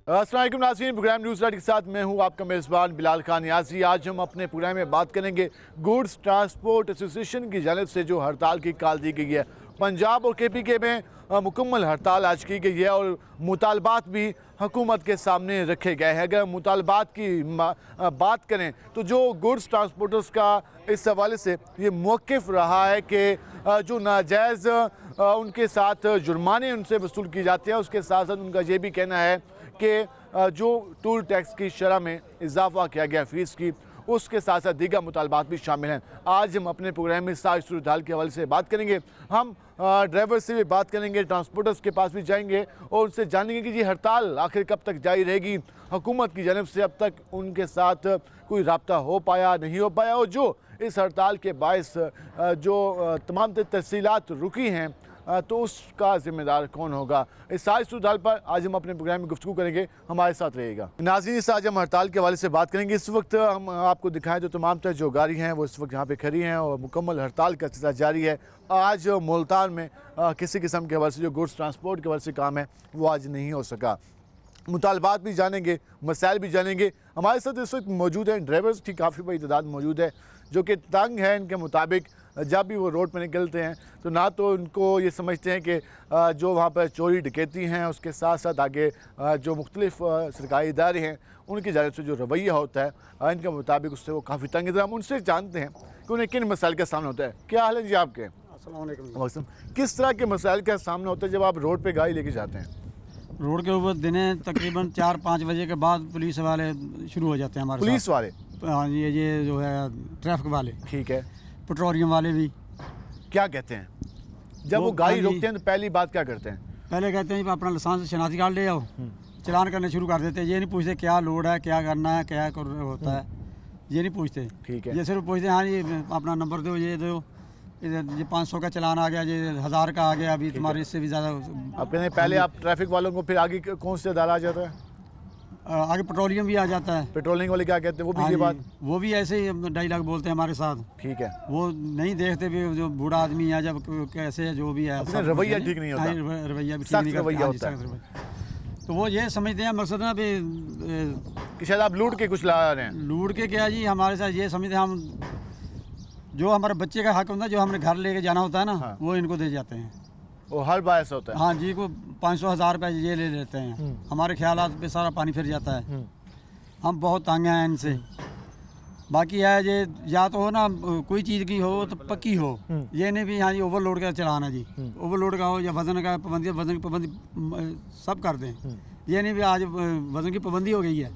अस्सलाम वालेकुम नाज़रीन, प्रोग्राम न्यूज़ राइट के साथ मैं हूं आपका मेज़बान बिलाल खान यासी। आज हम अपने प्रोग्राम में बात करेंगे गुड्स ट्रांसपोर्ट एसोसिएशन की जानिब से जो हड़ताल की कॉल दी गई है। पंजाब और KPK में मुकम्मल हड़ताल आज की गई है और मुतालबात भी हुकूमत के सामने रखे गए हैं। अगर मुतालबात की बात करें तो जो गुड्स ट्रांसपोर्टर्स का इस हवाले से ये मौक़िफ़ रहा है कि जो नाजायज़ उनके साथ जुर्माने उनसे वसूल की जाते हैं, उसके साथ साथ उनका ये भी कहना है कि जो टूल टैक्स की शरह में इजाफा किया गया फ़ीस की, उसके साथ साथ दीगर मुतालबात भी शामिल हैं। आज हम अपने प्रोग्राम में सारी सूरत हाल के हवाले से बात करेंगे। हम ड्राइवर से भी बात करेंगे, ट्रांसपोर्टर्स के पास भी जाएंगे और उनसे जानेंगे कि ये हड़ताल आखिर कब तक जारी रहेगी। हुकूमत की जानिब से अब तक उनके साथ कोई रब्ता हो पाया, नहीं हो पाया, और जो इस हड़ताल के बायस जो तमाम तफसीलात रुकी हैं तो उसका ज़िम्मेदार कौन होगा। इस सारी सूरत हाल पर आज हम अपने प्रोग्राम में गुफ्तगू करेंगे, हमारे साथ रहेगा। नाज़रीन, इस आज हम हड़ताल के हवाले से बात करेंगे। इस वक्त हम आपको दिखाएं तो तमाम तरह जो गाड़ी हैं वो इस वक्त यहाँ पे खड़ी हैं और मुकम्मल हड़ताल का सिलसिला जारी है। आज मुल्तान में किसी किस्म के हवाले से जो गुड्स ट्रांसपोर्ट के हवाले से काम है वो आज नहीं हो सका। मुतालबात भी जानेंगे, मसाइल भी जानेंगे। हमारे साथ इस वक्त मौजूद हैं ड्राइवर्स की काफ़ी बड़ी तादाद मौजूद है जो कि तंग है। इनके मुताबिक जब भी वो रोड पर निकलते हैं तो ना तो उनको ये समझते हैं कि जो वहाँ पर चोरी डकैती हैं, उसके साथ साथ आगे जो मुख्तलिफ सरकारी इदारे हैं उनकी जानिब से जो रवैया होता है इनके मुताबिक उससे वो काफ़ी तंग है। हम उनसे जानते हैं कि उन्हें किन मसाइल का सामना होता है। क्या हाल है जी आपके? अस्सलाम वालेकुम। किस तरह के मसाइल का सामना होता है जब आप रोड पर गाड़ी लेके जाते हैं? रोड के ऊपर दिने तकरीबन 4-5 बजे के बाद पुलिस वाले शुरू हो जाते हैं हमारे पुलिस वाले? हाँ, ये जो है ट्रैफिक वाले, ठीक है। पेट्रोलियम वाले भी। क्या कहते हैं जब वो गाड़ी रोकते हैं तो पहली बात क्या करते हैं? पहले कहते हैं अपना लाइसेंस शनाख्ती कार्ड ले आओ, चलान करने शुरू कर देते हैं। ये नहीं पूछते क्या लोड है, क्या करना है, क्या होता है, ये नहीं पूछते। ठीक है। ये सिर्फ पूछते हैं हाँ जी अपना नंबर दो, ये दो, ये 500 का चलान आ गया, ये 1000 का आ गया, अभी तुम्हारे इससे भी ज़्यादा। अब कहते हैं पहले आप ट्रैफिक वालों को, फिर आगे कौन से अदारा आ जाता है? आगे पेट्रोलियम भी आ जाता है। पेट्रोलिंग वाले क्या कहते हैं? वो भी ये बात, वो भी ऐसे ही डायलॉग बोलते हैं हमारे साथ। ठीक है। वो नहीं देखते भी जो बूढ़ा आदमी है, जब कैसे है, जो भी है, रवैया ठीक नहीं होता। रवैया भी ठीक नहीं रवैया होता है। तो वो ये समझते हैं मकसद ना भी कि शायद आप लूट के कुछ ला रहे हैं। लूट के क्या जी, हमारे साथ ये समझते हैं हम जो हमारे बच्चे का हक होता है, जो हमने घर लेके जाना होता है ना, हाँ। वो इनको दे जाते हैं। वो हर बार ऐसा होता है? हाँ जी, को 500-1000 रुपये ये ले लेते हैं। हमारे ख्यालात पे सारा पानी फिर जाता है। हम बहुत तंग हैं इनसे। बाकी है ये या तो हो ना कोई चीज़ की हो तो पक्की हो, ये नहीं भी हाँ जी ओवरलोड का चलाना जी, ओवरलोड का हो या वज़न का पाबंदी, वज़न की पाबंदी सब कर दें। ये नहीं भी आज वज़न की पाबंदी हो गई है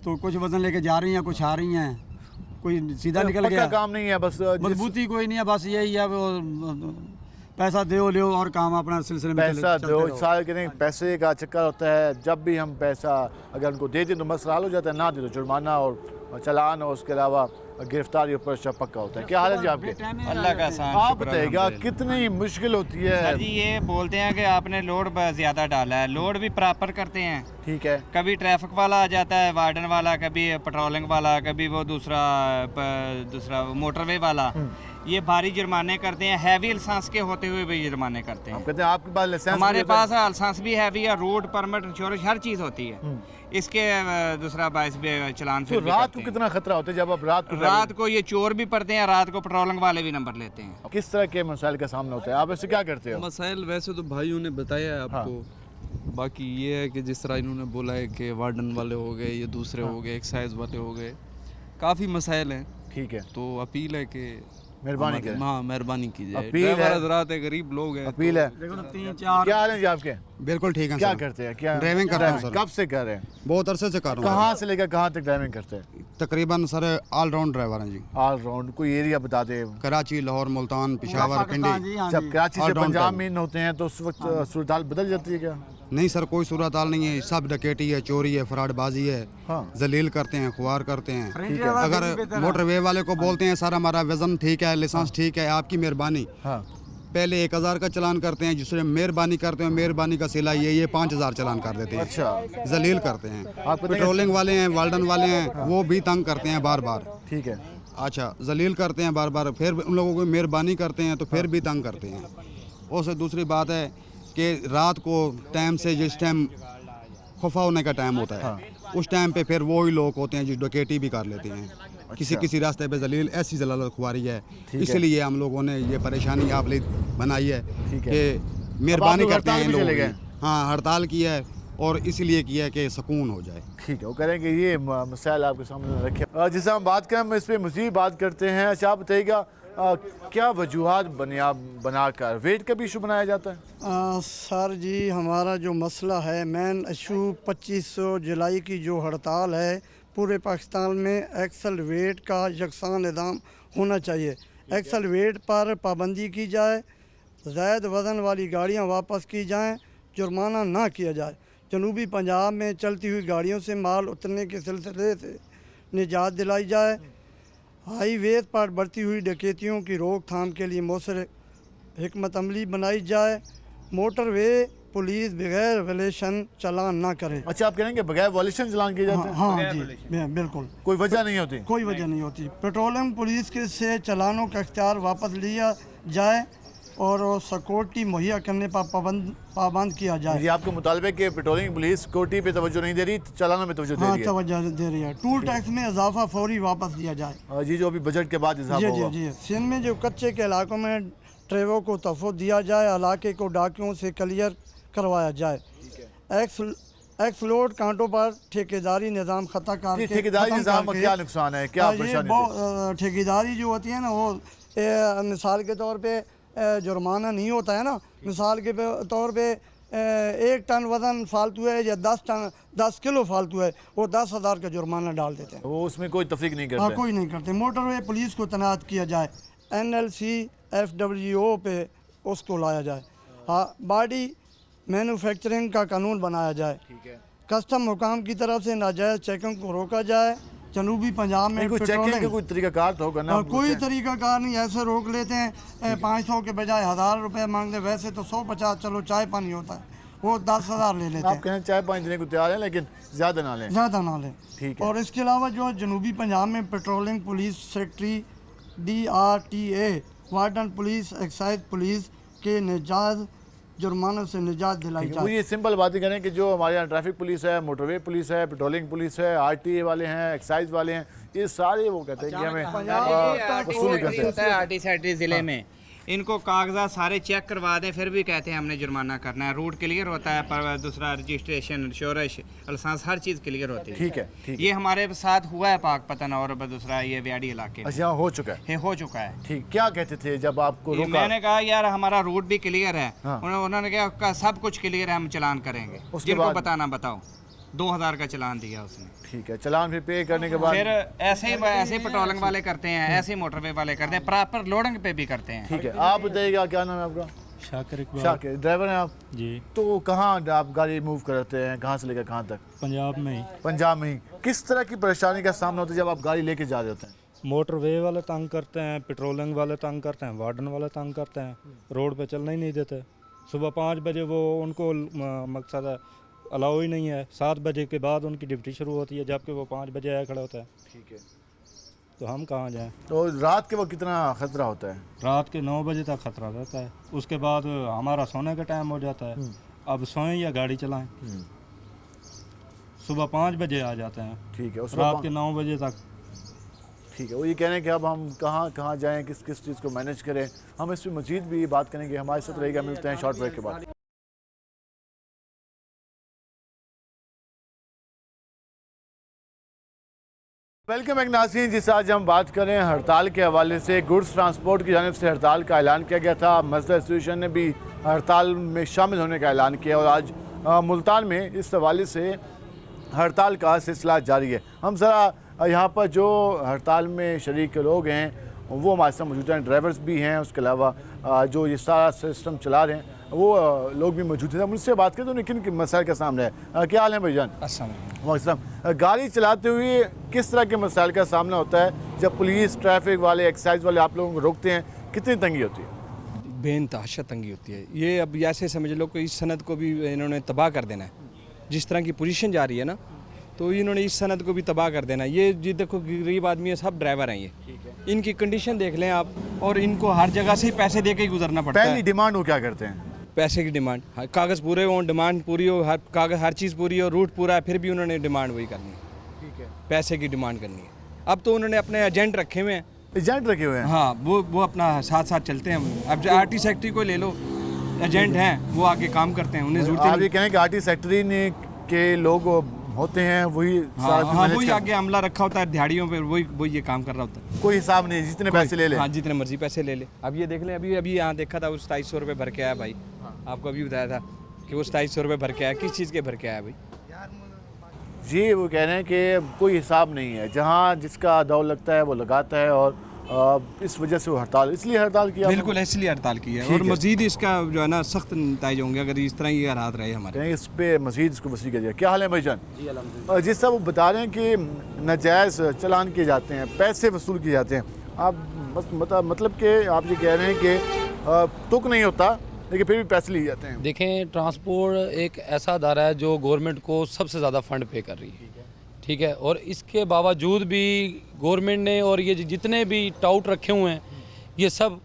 तो कुछ वज़न लेके जा रही हैं, कुछ आ रही हैं, कोई सीधा निकल गया। काम नहीं है, बस मजबूती कोई नहीं है, बस यही है वो पैसा दो ले और काम अपना सिलसिले में पैसा दो। साल के नहीं पैसे का चक्कर होता है। जब भी हम पैसा अगर उनको दे दें तो मसला हल हो जाता है, ना दे तो जुर्माना और चलान और उसके अलावा गिरफ्तारी ऊपर पक्का होता है। क्या हाल है जी आपके? अल्लाह का एहसान। आप बताइएगा कितनी मुश्किल होती है? सर जी ये बोलते हैं कि आपने लोड ज़्यादा डाला है, लोड भी प्रॉपर करते हैं। ठीक है। कभी ट्रैफिक वाला आ जाता है, वार्डन वाला, कभी पेट्रोलिंग वाला, कभी वो दूसरा मोटरवे वाला, ये भारी जुर्माने करते हैं। हैवी लाइसेंस के होते हुए भी जुर्माने करते हैं। कहते हैं आपके पास लाइसेंस? हमारे पास लाइसेंस भी हैवी है, रोड परमिट, इंश्योरेंस, हर चीज़ होती है। इसके दूसरा बाइस भी चलान फिर भी रात को कितना खतरा होता है जब आप रात को ये चोर भी पड़ते हैं, रात को पेट्रोलिंग वाले भी नंबर लेते हैं। किस तरह के मसाइल का सामना होता है? आप ऐसे क्या करते हो? मसाइल वैसे तो भाइयों ने बताया है आपको। बाकी ये है कि जिस तरह इन्होंने बोला है कि वार्डन वाले हो गए, ये दूसरे हो गए, एक्साइज वाले हो गए, काफ़ी मसाइल हैं। ठीक है। तो अपील है कि मेहरबानी करें। हाँ मेहरबानी कीजिए। अपील है, हज़रात है, गरीब लोग हैं। अपील है। 3-4 क्या हाल है जी आपके? बिल्कुल ठीक है। क्या करते हैं? क्या ड्राइविंग कर रहा हूं सर। कब से कर रहे हैं? बहुत अरसे से कर रहा हूँ। कहाँ से लेकर कहाँ तक ड्राइविंग करते हैं? तकरीबन सर ऑल राउंड ड्राइवर हैं जी। All round. कोई एरिया बता दे? कराची, लाहौर, मुल्तान, पेशावर, पिंडी। जब कराची से all round पंजाब time। में होते हैं तो उस वक्त सूरत हाल बदल जाती है क्या? नहीं सर, कोई सूरत हाल नहीं है। सब डकैती है, चोरी है, फ्रॉडबाजी है, हाँ। जलील करते हैं, खुआर करते हैं। ठीक है। अगर मोटरवे वाले को बोलते हैं सर हमारा वजन ठीक है, लाइसेंस ठीक है, आपकी मेहरबानी, हाँ। पहले 1000 का चलान करते हैं, जिससे मेहरबानी करते हैं, मेहरबानी का सिला ये 5000 चलान कर देते हैं। अच्छा। जलील करते हैं। पेट्रोलिंग वाले हैं, वार्डन वाले हैं, वो भी तंग करते हैं बार बार। ठीक है। अच्छा, जलील करते हैं बार बार, फिर उन लोगों को मेहरबानी करते हैं तो फिर भी तंग करते हैं। और से दूसरी बात है कि रात को टाइम से जिस टाइम खफा होने का टाइम होता है, उस टाइम पे फिर वही लोग होते हैं जो डकैती भी कर लेते हैं। किसी रास्ते पे जलील ऐसी जलालत खुआरी है, इसलिए हम लोगों ने ये परेशानी आप लिए बनाई है कि मेहरबानी करते हैं इन लोगों की। हाँ, हड़ताल की है और इसलिए किया है कि सुकून हो जाए। ठीक है, वो करेंगे ये मसाइल आपके सामने रखे। जिसे हम बात करें, हम इस पर मज़ीद बात करते हैं। अच्छा, आप बताइएगा क्या वजूहात बनाकर वेट का भी इशू बनाया जाता है? सर जी, हमारा जो मसला है, मेन इशू 25 जुलाई की जो हड़ताल है, पूरे पाकिस्तान में एक्सल वेट का यकसा निज़ाम होना चाहिए। एक्सल वेट पर पाबंदी की जाए, ज़ायद वज़न वाली गाड़ियाँ वापस की जाएँ, जुर्माना ना किया जाए। जनूबी पंजाब में चलती हुई गाड़ियों से माल उतरने के सिलसिले से निजात दिलाई जाए। हाई वेज पर बढ़ती हुई डकैतियों की रोकथाम के लिए मौसर हिकमत अमली बनाई जाए। मोटरवे पुलिस बगैर वैलेशन चालान ना करे। अच्छा, आप कह रहे हैं कि बगैर वॉल्यूशन चलान किए जाते हैं? हाँ जी, बिल्कुल, कोई वजह नहीं होती? कोई वजह नहीं होती। पेट्रोलिंग पुलिस के से चालानों का इख्तियार वापस लिया जाए और सिक्योरिटी मुहैया करने पर पाबंद किया जाए। ये आपके मुतालबे के पेट्रोलिंग पुलिस सिक्योरिटी पे तवज्जो नहीं दे रही, चालानों में तवज्जो दे हाँ, रही है? तवज्जो दे रही है। टूल टैक्स में इजाफा फौरी वापस लिया जाए। जी, जो अभी बजट के बाद इजाफा जी जी हुआ। जी। सिंध में जो कच्चे के इलाकों में ड्राइवरों को तहफ़्फ़ुज़ दिया जाए, इलाके को डाकियों से क्लियर करवाया जाए। एक्स लोड कांटों पर ठेकेदारी निज़ाम खत्म करके ठेकेदारी निज़ाम का क्या नुकसान है, क्या परेशानी है? ठेकेदारी जो होती है ना, वो मिसाल के तौर पे जुर्माना नहीं होता है ना। मिसाल के तौर पे 1 टन वज़न फालतू है या 10 किलो फालतू है, वो 10,000 का जुर्माना डाल देते हैं। वो उसमें कोई तफरीक नहीं करते? हाँ, कोई नहीं करते। मोटरवे पुलिस को तैनात किया जाए, NLC FWO पे उसको लाया जाए। हाँ, बॉडी मैन्युफैक्चरिंग का कानून बनाया जाए। कस्टम हुकाम की तरफ से नाजायज़ चेकिंग को रोका जाए। जनूबी पंजाब में कोई चेकिंग का कोई तरीकाकार तो होगा ना? कोई तरीकाकार नहीं, ऐसे रोक लेते हैं। 500 के बजाय 1000 रुपये मांगते। वैसे तो 150 चलो चाय पानी होता है, वो 10,000 ले लेते आप हैं। कहें चाय पानी देने को तैयार है, लेकिन ज़्यादा ना लें। ज़्यादा ना लें। ठीक है। और इसके अलावा जो जनूबी पंजाब में patrolling police secretary DRTA, warden police, excise police के निजात जुर्मानों से निजात दिलाई वो जाए। ये सिंपल बातें करें कि जो हमारे यहाँ ट्रैफिक पुलिस है, मोटरवे पुलिस है, पेट्रोलिंग पुलिस है, RTA वाले हैं, एक्साइज वाले हैं, ये सारे वो कहते हैं कि हमें वसूली करते हैं। आरटीसी जिले में इनको कागजात सारे चेक करवा दें, फिर भी कहते हैं हमने जुर्माना करना है। रूट क्लियर होता है, पर दूसरा रजिस्ट्रेशन, इंश्योरेंस, लाइसेंस, हर चीज़ क्लियर होती है। ठीक है, ठीक है। ये हमारे साथ हुआ है पाकपतन और दूसरा ये व्याडी इलाके में अच्छा, यहाँ हो चुका है? हो चुका है। ठीक, क्या कहते थे जब आपको रोका? मैंने कहा यार हमारा रूट भी क्लियर है। हाँ। उन्होंने कहा सब कुछ क्लियर है, हम चालान करेंगे। उसके जिनको बाद? बताना बताओ। 2000 का चालान दिया उसने। ठीक है, चालान फिर पे करने के बाद? फिर ऐसे ही पेट्रोलिंग वाले करते हैं, ऐसे ही मोटरवे वाले करते हैं, प्रॉपर लोडिंग पे भी करते हैं। ठीक है, आप बताइएगा क्या नाम है आपका? शाकिर इकबाल शाकिर, ड्राइवर हैं आप? जी, तो कहाँ आप गाड़ी मूव करते हैं, कहाँ से लेकर कहाँ तक? पंजाब में ही। पंजाब में ही। किस तरह की परेशानी का सामना होता है जब आप गाड़ी लेके जा रहे होते हैं? मोटरवे वाले तंग करते हैं, पेट्रोलिंग वाले तंग करते हैं, वार्डन वाले तंग करते हैं, रोड पे चलना ही नहीं देते। सुबह 5 बजे वो उनको मकसद अलाउ ही नहीं है। 7 बजे के बाद उनकी ड्यूटी शुरू होती है, जबकि वो 5 बजे आया खड़ा होता है। ठीक है। तो हम कहाँ जाएं? तो रात के वक्त कितना खतरा होता है? रात के 9 बजे तक खतरा रहता है। उसके बाद हमारा सोने का टाइम हो जाता है। अब सोएं या गाड़ी चलाएं। सुबह 5 बजे आ जाते हैं, ठीक है। उस रात के 9 बजे तक। ठीक है, वो ये कह रहे हैं कि अब हम कहाँ कहाँ जाएं, किस किस चीज़ को मैनेज करें। हम इस पर मजीद भी बात करेंगे, हमारे साथ रहेगा। मिलते हैं शॉर्ट ब्रेक के बाद। वेलकम बैक नाज़रीन। जिस आज हम बात करें हड़ताल के हवाले से, गुड्स ट्रांसपोर्ट की जानिब से हड़ताल का ऐलान किया गया था। मजदूर एसोसिएशन ने भी हड़ताल में शामिल होने का ऐलान किया और आज मुल्तान में इस हवाले से हड़ताल का सिलसिला जारी है। हम ज़रा यहाँ पर जो हड़ताल में शरीक लोग हैं वो हमारे साथ मौजूद हैं, ड्राइवर्स भी हैं, उसके अलावा जो ये सारा सिस्टम चला रहे हैं वो लोग भी मौजूद हैं। मुझसे बात करें तो उन्हें किन मसाइल का सामना है? क्या हाल है भाईजान? अस्सलाम। गाड़ी चलाते हुए किस तरह के मसाइल का सामना होता है जब पुलिस, ट्रैफिक वाले, एक्साइज वाले आप लोगों को रोकते हैं? कितनी तंगी होती है? बेइंतहा तंगी होती है। ये अब ऐसे समझ लो कि इस सनद को भी इन्होंने तबाह कर देना है। जिस तरह की पोजीशन जा रही है ना, तो इन्होंने इस सनद को भी तबाह कर देना है। ये जी देखो, गरीब आदमी है, सब ड्राइवर हैं ये। इनकी कंडीशन देख लें आप, और इनको हर जगह से ही पैसे दे के ही गुजरना पड़ता है। पहली डिमांड वो क्या करते हैं? पैसे की डिमांड, कागज़ पूरे हों, डिमांड पूरी हो, हर चीज़ पूरी हो, रूट पूरा है, फिर भी उन्होंने डिमांड वही करनी है, ठीक है, पैसे की डिमांड करनी है। अब तो उन्होंने अपने एजेंट रखे हुए हैं, एजेंट रखे हुए हैं। हाँ, वो अपना साथ साथ चलते हैं। अब जो आरटी सेक्रेटरी को ले लो, एजेंट हैं, वो आके काम करते हैं, उन्हें जरूरत आप नहीं। ये कहें कि आरटी सेक्रेटरी ने के लोग होते हैं वही हाँ, वही आगे अमला रखा होता है दिहाड़ियों पे, वही ये काम कर रहा होता है। कोई हिसाब नहीं, जितने पैसे ले ले। हाँ, जितने मर्जी पैसे ले ले। अब ये देख लें, अभी यहाँ देखा था, वो 2700 रुपये भर के आया भाई। आपको अभी बताया था कि वो 2700 रुपये भर के आया, किस चीज़ के भर के आया भाई? जी, वो कह रहे हैं कि कोई हिसाब नहीं है, जहाँ जिसका दाव लगता है वो लगाता है, और इस वजह से वो हड़ताल, इसलिए हड़ताल किया। बिल्कुल, इसलिए हड़ताल की है, और मजीद इसका जो है ना सख्त नतीजे होंगे अगर इस तरह ये हालात रहे हमारे। कहें इस पे मजीद इसको वसी किया जाए। क्या हाल है भाईजान? जी अल्हम्दुलिल्लाह। जिस तरह वो बता रहे हैं कि नाजायज़ चलान किए जाते हैं, पैसे वसूल किए जाते हैं, आप मतलब कि आप ये कह रहे हैं कि तुक नहीं होता लेकिन फिर भी पैसे लिए जाते हैं। देखें, ट्रांसपोर्ट एक ऐसा अदारा है जो गवर्नमेंट को सबसे ज़्यादा फ़ंड पे कर रही है, ठीक है, और इसके बावजूद भी गवर्नमेंट ने और ये जितने भी टाउट रखे हुए हैं ये सब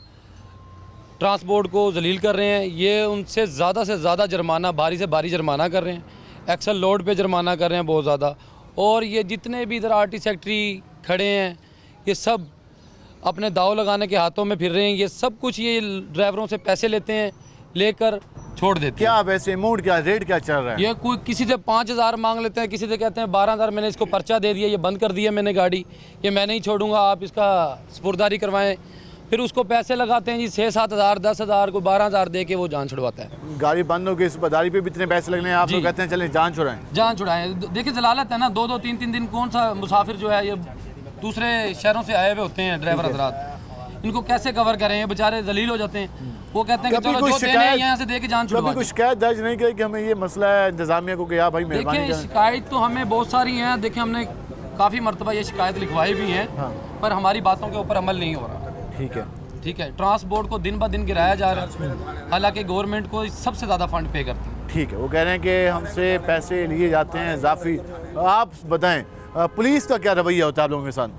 ट्रांसपोर्ट को जलील कर रहे हैं। ये उनसे से ज़्यादा जुर्माना, भारी से भारी जुर्माना कर रहे हैं, एक्सल लोड पे जुर्माना कर रहे हैं बहुत ज़्यादा। और ये जितने भी इधर आरटी सेक्रेटरी खड़े हैं ये सब अपने दाव लगाने के हाथों में फिर रहे हैं। ये सब कुछ ये ड्राइवरों से पैसे लेते हैं, लेकर छोड़ देते हैं। क्या वैसे अमाउंट, क्या रेट क्या चल रहा है? ये कोई किसी से 5000 मांग लेते हैं, किसी से कहते हैं 12000। मैंने इसको पर्चा दे दिया, ये बंद कर दिया मैंने गाड़ी, ये मैं नहीं छोड़ूंगा, आप इसका स्पुर्दारी करवाएं। फिर उसको पैसे लगाते हैं जी 6-7 हज़ार, 10 हज़ार को 12,000 दे के वो जान छुड़वाता है। गाड़ी बंद हो गई, सुबहदारी पे भी इतने पैसे लगने हैं, आप लोग कहते हैं चलें जान छुड़ाएं। जान छुड़ाएं। देखिए जलालत है ना, 2-2, 3-3 दिन कौन सा मुसाफिर जो है ये दूसरे शहरों से आए हुए होते हैं ड्राइवर हजरात, इनको कैसे कवर करें? ये बेचारे जलील हो जाते हैं। वो कहते हैं कि चलो जो देने हैं यहाँ से दे के जान छुड़वा। कोई शिकायत दर्ज नहीं की कि हमें ये मसला है इंतजामिया को कि यार भाई मेहरबानी देखिए करें? शिकायत तो हमें बहुत सारी हैं। देखिए हमने काफ़ी मरतबा ये शिकायत लिखवाई भी हैं, पर हमारी बातों के ऊपर अमल नहीं हो रहा। ठीक है, ट्रांसपोर्ट को दिन ब दिन गिराया जा रहा है, हालांकि गवर्नमेंट को सबसे ज़्यादा फंड पे करती है। ठीक है, वो कह रहे हैं कि हमसे पैसे लिए जाते हैं इजाफी। आप बताएं पुलिस का क्या रवैया होता है आप लोगों के साथ?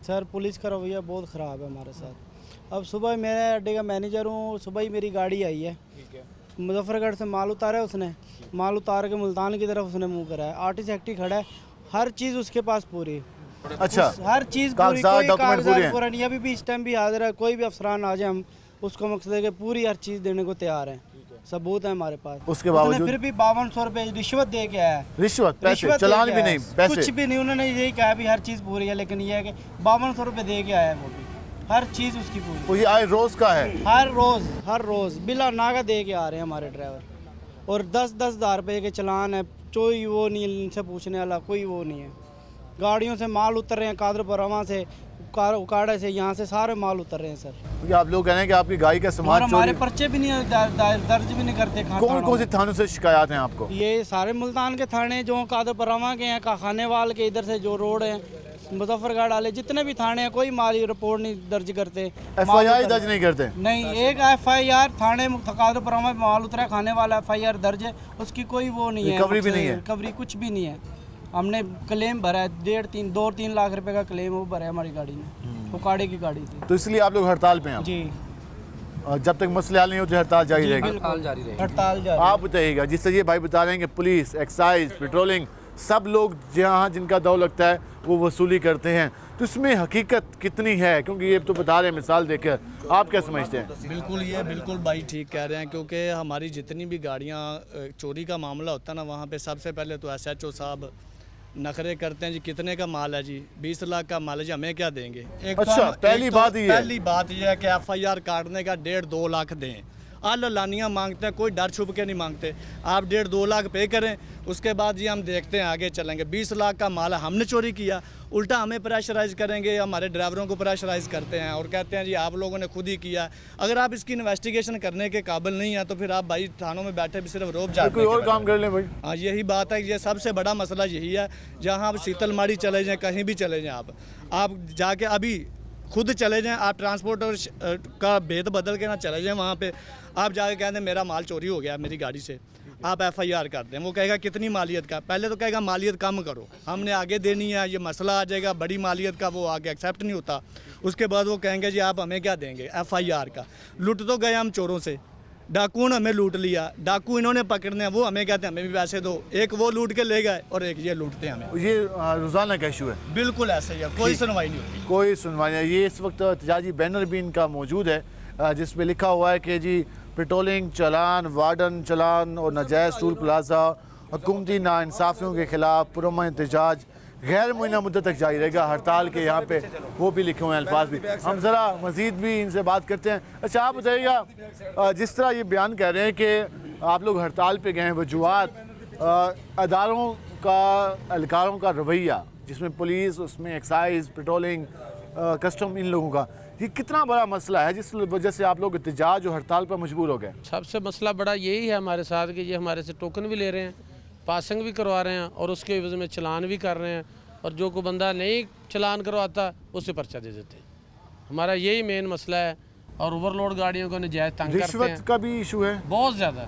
सर पुलिस का रवैया बहुत ख़राब है हमारे साथ। अब सुबह मैं अड्डे का मैनेजर हूँ, सुबह ही मेरी गाड़ी आई है, मुजफ्फरगढ़ से माल उतारा है उसने, माल उतार के मुल्तान की तरफ उसने मुँह करा है। आरटी सेक्रेटरी खड़ा है, हर चीज़ उसके पास पूरी, अच्छा हर चीज़ पूरी, कोई कागजात पूरा नहीं। अभी भी इस टाइम भी हाजिर है, कोई भी अफसरान आ जाए हम उसको मकसद है कि पूरी हर चीज़ देने को तैयार हैं, सबूत है हमारे पास। उसके बावजूद फिर भी 5200 रुपये रिश्वत दे के आया है। रिश्वत, पैसे, चलान भी नहीं, पैसे कुछ भी नहीं। उन्होंने यही कहा भी हर चीज़ पूरी है, लेकिन ये है कि 5200 रुपये दे के आया है, वो भी हर चीज़ उसकी पूरी। वो ये आए रोज़ का है, हर रोज़ बिला नागा दे के आ रहे हैं हमारे ड्राइवर, और 10-10 हज़ार रुपये के चलान है। कोई वो नहीं है इनसे पूछने वाला, कोई वो नहीं है। गाड़ियों से माल उतर रहे हैं, कादर परवा से, उकाड़ा से, यहाँ से सारे माल उतर रहे हैं सर। क्योंकि आप लोग कह रहे हैं कि आपकी गाड़ी का सामान हमारे पर्चे भी नहीं दर्ज भी नहीं करते। कौन से थानों से शिकायत हैं आपको? ये सारे मुल्तान के थाने जो कादर परवा के हैं, खानेवाल के इधर से जो रोड हैं, मुजफ्फरगढ़ वाले जितने भी थाने हैं, कोई माली रिपोर्ट नहीं दर्ज करते, FIR दर्ज नहीं करते। नहीं, एक FIR थाने कादर परवा में माल उतरा खाने वाला FIR दर्ज है, उसकी कोई वो नहीं है, रिकवरी भी नहीं है, रिकवरी कुछ भी नहीं है। हमने क्लेम भरा है 2-3 लाख रुपए का क्लेम वो भरा है हमारी गाड़ी ने, उकाड़े की गाड़ी थी। तो इसलिए आप लोग हड़ताल पे हैं? जी, और जब तक मसले हल नहीं होते हड़ताल जारी रहेगी। हड़ताल जारी। आप बताइएगा, जिस तरह ये भाई बता रहे हैं कि पुलिस, एक्साइज, पेट्रोलिंग, सब लोग जहाँ जिनका दाव लगता है वो वसूली करते हैं, तो इसमें हकीकत कितनी है? क्योंकि ये तो बता रहे हैं मिसाल देकर, आप क्या समझते हैं? बिल्कुल भाई ठीक कह रहे हैं, क्योंकि हमारी जितनी भी गाड़ियाँ चोरी का मामला होता है ना, वहाँ पे सबसे पहले तो SHO साहब नखरे करते हैं जी, कितने का माल है जी, 20 लाख का माल है जी, हमें क्या देंगे? अच्छा, पहली बात ये है कि FIR काटने का 1.5-2 लाख दें। लानियाँ मांगते हैं, कोई डर छुप के नहीं मांगते। आप 1.5-2 लाख पे करें, उसके बाद ये हम देखते हैं आगे चलेंगे। 20 लाख का माल है, हमने चोरी किया, उल्टा हमें प्रेशराइज करेंगे, हमारे ड्राइवरों को प्रेशराइज करते हैं और कहते हैं जी आप लोगों ने खुद ही किया। अगर आप इसकी इन्वेस्टिगेशन करने के काबिल नहीं है तो फिर आप भाई थानों में बैठे भी सिर्फ रोब जाते हैं, कोई और काम कर लें भाई। हाँ, यही बात है, ये सबसे बड़ा मसला यही है। जहाँ आप शीतलमाड़ी चले जाएँ, कहीं भी चले जाएँ, आप जाके अभी खुद चले जाएं, आप ट्रांसपोर्टर का भेद बदल के ना चले जाएं, वहाँ पे आप जाके कहते हैं मेरा माल चोरी हो गया मेरी गाड़ी से, आप FIR कर दें। वो कहेगा कितनी मालियत का, पहले तो कहेगा मालियत कम करो, हमने आगे देनी है, ये मसला आ जाएगा बड़ी मालियत का, वो आगे एक्सेप्ट नहीं होता। उसके बाद वो कहेंगे जी आप हमें क्या देंगे, FIR का। लुट तो गए हम चोरों से, डाकुओं ने हमें लूट लिया, डाकू इन्होंने पकड़ने हैं, वो हमें कहते हैं हमें भी पैसे दो, एक वो लूट के ले गए और एक ये लूटते हैं हमें। ये रोज़ाना का इशू है, बिल्कुल ऐसे ही है, कोई सुनवाई नहीं होती। कोई सुनवाई नहीं। ये इस वक्त एहतजाजी बैनर भी इनका मौजूद है जिस पे लिखा हुआ है कि जी पेट्रोलिंग चालान, वार्डन चालान और नाजायज़ टूल प्लाजा हुकूमती नाइंसाफ़ियों के ख़िलाफ़ पुरअमन एहतजाज गैर मुअय्यना मुद्दत तक जारी रहेगा। हड़ताल के यहाँ पे वो भी लिखे हुए हैं अल्फाज भी। हम ज़रा मज़ीद भी इनसे बात करते हैं। अच्छा आप बताइएगा, जिस तरह ये बयान कर रहे हैं कि आप लोग हड़ताल पे गए हैं, वजूहात अदारों का एहलकारों का रवैया जिसमें पुलिस, उसमें एक्साइज, पेट्रोलिंग, कस्टम, इन लोगों का, ये कितना बड़ा मसला है जिस वजह से आप लोग एहतजाज और हड़ताल पर मजबूर हो गए? सबसे मसला बड़ा यही है हमारे साथ कि ये हमारे से टोकन भी ले रहे हैं, पासिंग भी करवा रहे हैं और उसके एवज में चलान भी कर रहे हैं, और जो कोई बंदा नहीं चलान करवाता उसे पर्चा दे देते हैं। हमारा यही मेन मसला है। और ओवरलोड गाड़ियों को नजायज़ तंग करते हैं। रिश्वत का भी इशू है बहुत ज़्यादा।